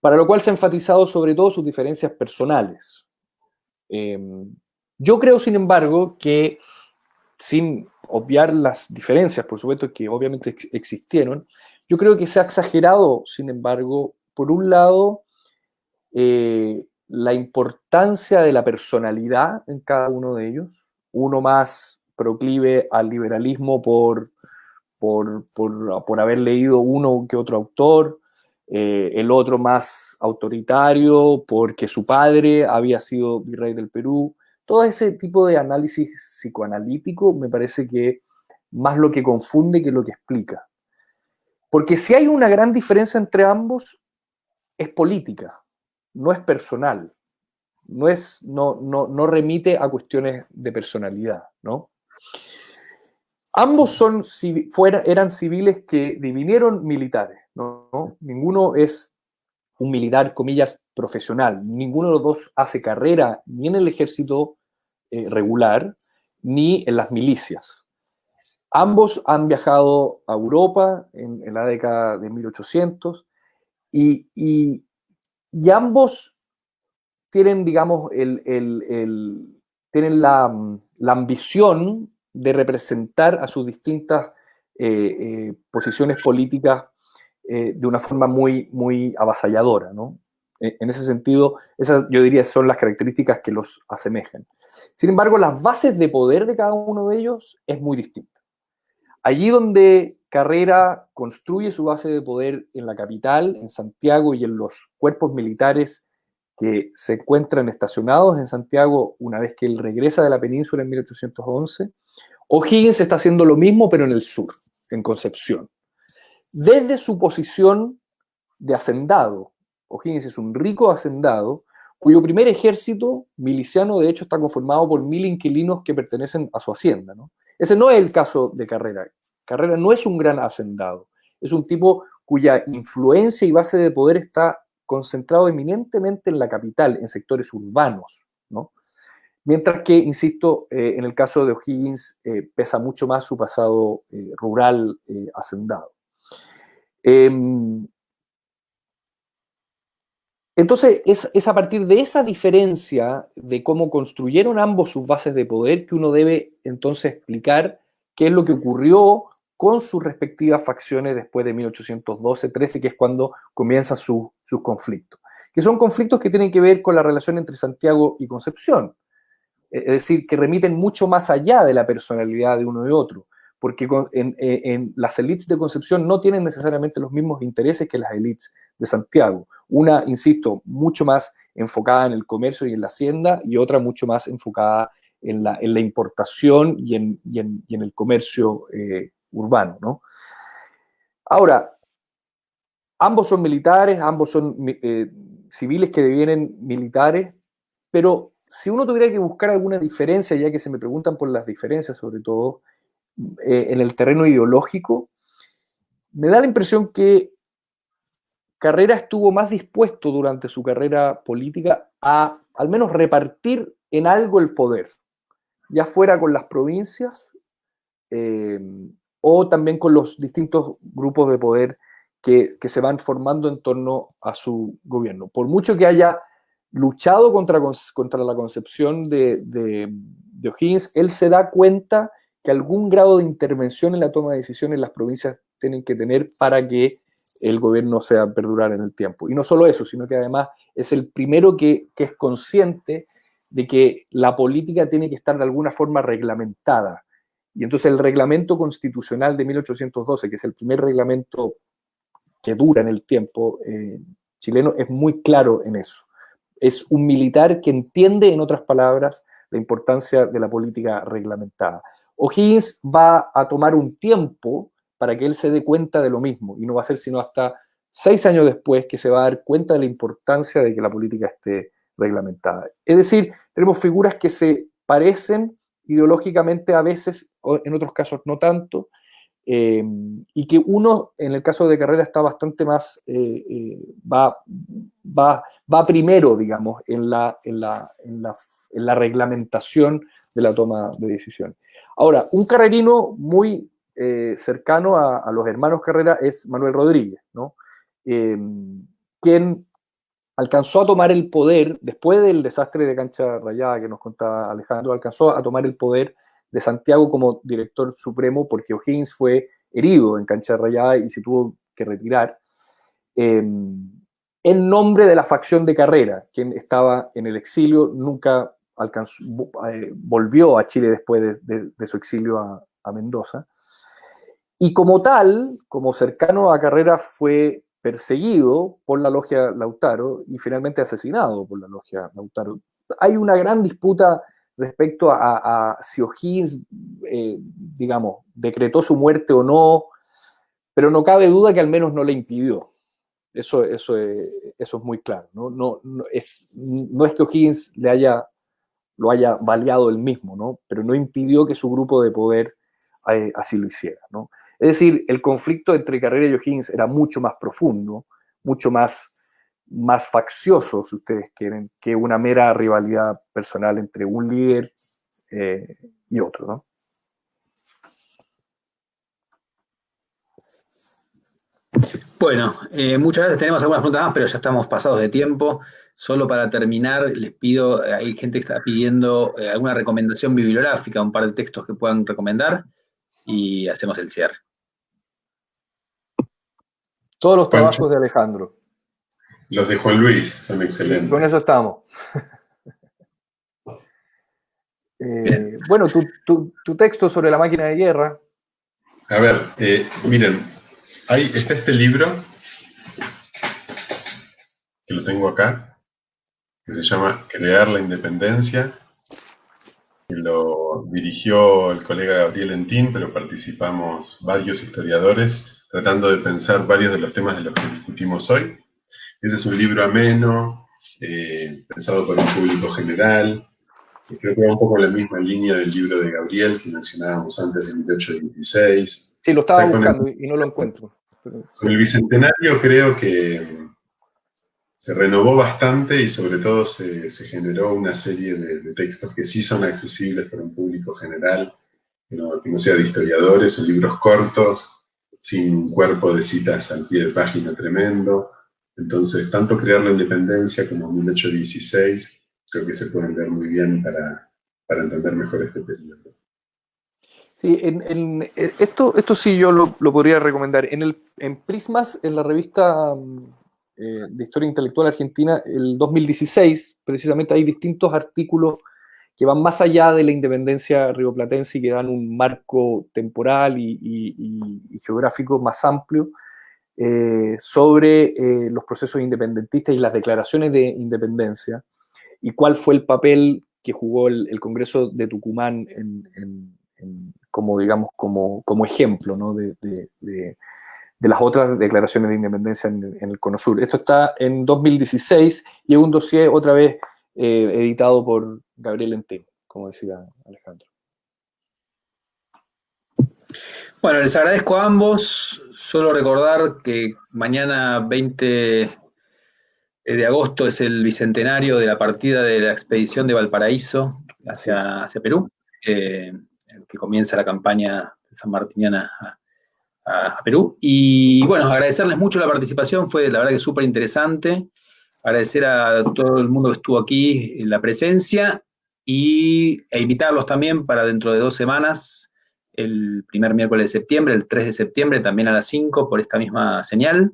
Para lo cual se ha enfatizado sobre todo sus diferencias personales. Yo creo, sin embargo, que sin obviar las diferencias, por supuesto que obviamente existieron, yo creo que se ha exagerado, sin embargo, por un lado, la importancia de la personalidad en cada uno de ellos, uno más proclive al liberalismo por haber leído uno que otro autor, el otro más autoritario porque su padre había sido virrey del Perú. Todo ese tipo de análisis psicoanalítico me parece que más lo que confunde que lo que explica. Porque si hay una gran diferencia entre ambos, es política, no es personal, no remite a cuestiones de personalidad, ¿no? Ambos eran civiles que divinieron militares, ¿no? Ninguno es un militar, comillas, profesional. Ninguno de los dos hace carrera ni en el ejército regular, ni en las milicias. Ambos han viajado a Europa en la década de 1800 y ambos tienen, digamos, tienen la ambición de representar a sus distintas posiciones políticas de una forma muy, muy avasalladora, ¿no? En ese sentido, esas yo diría son las características que los asemejan. Sin embargo, las bases de poder de cada uno de ellos es muy distinta. Allí donde Carrera construye su base de poder en la capital, en Santiago, y en los cuerpos militares que se encuentran estacionados en Santiago una vez que él regresa de la península en 1811, O'Higgins está haciendo lo mismo, pero en el sur, en Concepción. Desde su posición de hacendado, O'Higgins es un rico hacendado, cuyo primer ejército miliciano, de hecho, está conformado por 1000 inquilinos que pertenecen a su hacienda, ¿no? Ese no es el caso de Carrera. Carrera no es un gran hacendado, es un tipo cuya influencia y base de poder está concentrado eminentemente en la capital, en sectores urbanos, ¿no? Mientras que, insisto, en el caso de O'Higgins pesa mucho más su pasado rural hacendado. Entonces, es a partir de esa diferencia de cómo construyeron ambos sus bases de poder que uno debe entonces explicar qué es lo que ocurrió con sus respectivas facciones después de 1812-13, que es cuando comienzan sus conflictos. Que son conflictos que tienen que ver con la relación entre Santiago y Concepción. Es decir, que remiten mucho más allá de la personalidad de uno y otro, porque en las élites de Concepción no tienen necesariamente los mismos intereses que las élites de Santiago. Una, insisto, mucho más enfocada en el comercio y en la hacienda, y otra mucho más enfocada en la importación y en el comercio urbano, ¿no? Ahora, ambos son militares, ambos son civiles que devienen militares, pero si uno tuviera que buscar alguna diferencia, ya que se me preguntan por las diferencias, sobre todo en el terreno ideológico, me da la impresión que Carrera estuvo más dispuesto durante su carrera política a al menos repartir en algo el poder, ya fuera con las provincias o también con los distintos grupos de poder que se van formando en torno a su gobierno. Por mucho que haya luchado contra la concepción de O'Higgins, él se da cuenta que algún grado de intervención en la toma de decisiones las provincias tienen que tener para que el gobierno sea perdurar en el tiempo. Y no solo eso, sino que además es el primero que es consciente de que la política tiene que estar de alguna forma reglamentada. Y entonces el reglamento constitucional de 1812, que es el primer reglamento que dura en el tiempo chileno, es muy claro en eso. Es un militar que entiende, en otras palabras, la importancia de la política reglamentada. O'Higgins va a tomar un tiempo para que él se dé cuenta de lo mismo, y no va a ser sino hasta 6 años después que se va a dar cuenta de la importancia de que la política esté reglamentada. Es decir, tenemos figuras que se parecen ideológicamente a veces, o en otros casos no tanto, y que uno, en el caso de Carrera, está bastante más, va primero, digamos, en la reglamentación de la toma de decisiones. Ahora, un carrerino muy cercano a los hermanos Carrera es Manuel Rodríguez, ¿no? Quien alcanzó a tomar el poder, después del desastre de Cancha Rayada que nos contaba Alejandro, alcanzó a tomar el poder de Santiago como director supremo porque O'Higgins fue herido en Cancha Rayada y se tuvo que retirar, en nombre de la facción de Carrera, quien estaba en el exilio, nunca volvió a Chile después de su exilio a Mendoza. Y como tal, como cercano a Carrera, fue perseguido por la logia Lautaro y finalmente asesinado por la logia Lautaro. Hay una gran disputa respecto a si O'Higgins, digamos, decretó su muerte o no, pero no cabe duda que al menos no le impidió. Eso es muy claro. No es que O'Higgins lo haya baleado él mismo, ¿no? Pero no impidió que su grupo de poder así lo hiciera, ¿no? Es decir, el conflicto entre Carrera y O'Higgins era mucho más profundo, mucho más faccioso, si ustedes quieren, que una mera rivalidad personal entre un líder y otro, ¿no? Bueno, muchas veces tenemos algunas preguntas más, pero ya estamos pasados de tiempo. Solo para terminar, les pido, hay gente que está pidiendo alguna recomendación bibliográfica, un par de textos que puedan recomendar, y hacemos el cierre. Todos los trabajos de Alejandro. Los de Juan Luis son excelentes. Con eso estamos. Bueno, tu texto sobre la máquina de guerra. A ver, miren, está este libro, que lo tengo acá, que se llama Crear la Independencia, que lo dirigió el colega Gabriel Entín, pero participamos varios historiadores tratando de pensar varios de los temas de los que discutimos hoy. Ese es un libro ameno, pensado por un público general. Creo que va un poco en la misma línea del libro de Gabriel que mencionábamos antes, de 1816. Sí, lo estaba buscando y no lo encuentro. Con el Bicentenario creo que se renovó bastante y sobre todo se generó una serie de textos que sí son accesibles para un público general, que no sea de historiadores, son libros cortos, sin un cuerpo de citas al pie de página tremendo. Entonces, tanto Crear la Independencia como 1816 creo que se pueden ver muy bien para entender mejor este periodo. Sí, esto sí yo lo podría recomendar. En Prismas, en la revista de Historia Intelectual Argentina, el 2016, precisamente hay distintos artículos que van más allá de la independencia rioplatense y que dan un marco temporal y geográfico más amplio sobre los procesos independentistas y las declaraciones de independencia y cuál fue el papel que jugó el Congreso de Tucumán como, digamos, como ejemplo, ¿no? de las otras declaraciones de independencia en el Cono Sur. Esto está en 2016 y es un dossier otra vez editado por Gabriel Entín, como decía Alejandro. Bueno, les agradezco a ambos Solo recordar que mañana 20 de agosto es el bicentenario de la partida de la expedición de Valparaíso hacia Perú, que comienza la campaña sanmartiniana a Perú. Y bueno, agradecerles mucho la participación, fue la verdad que súper interesante. Agradecer a todo el mundo que estuvo aquí, la presencia, e invitarlos también para dentro de 2 semanas, el primer miércoles de septiembre, el 3 de septiembre, también a las 5, por esta misma señal,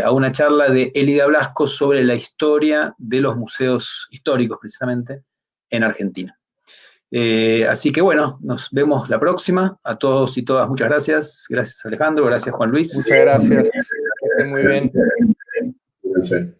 a una charla de Elida Blasco sobre la historia de los museos históricos, precisamente, en Argentina. Así que bueno, nos vemos la próxima. A todos y todas, muchas gracias. Gracias, Alejandro. Gracias, Juan Luis. Muchas gracias. Que estén muy bien. Gracias.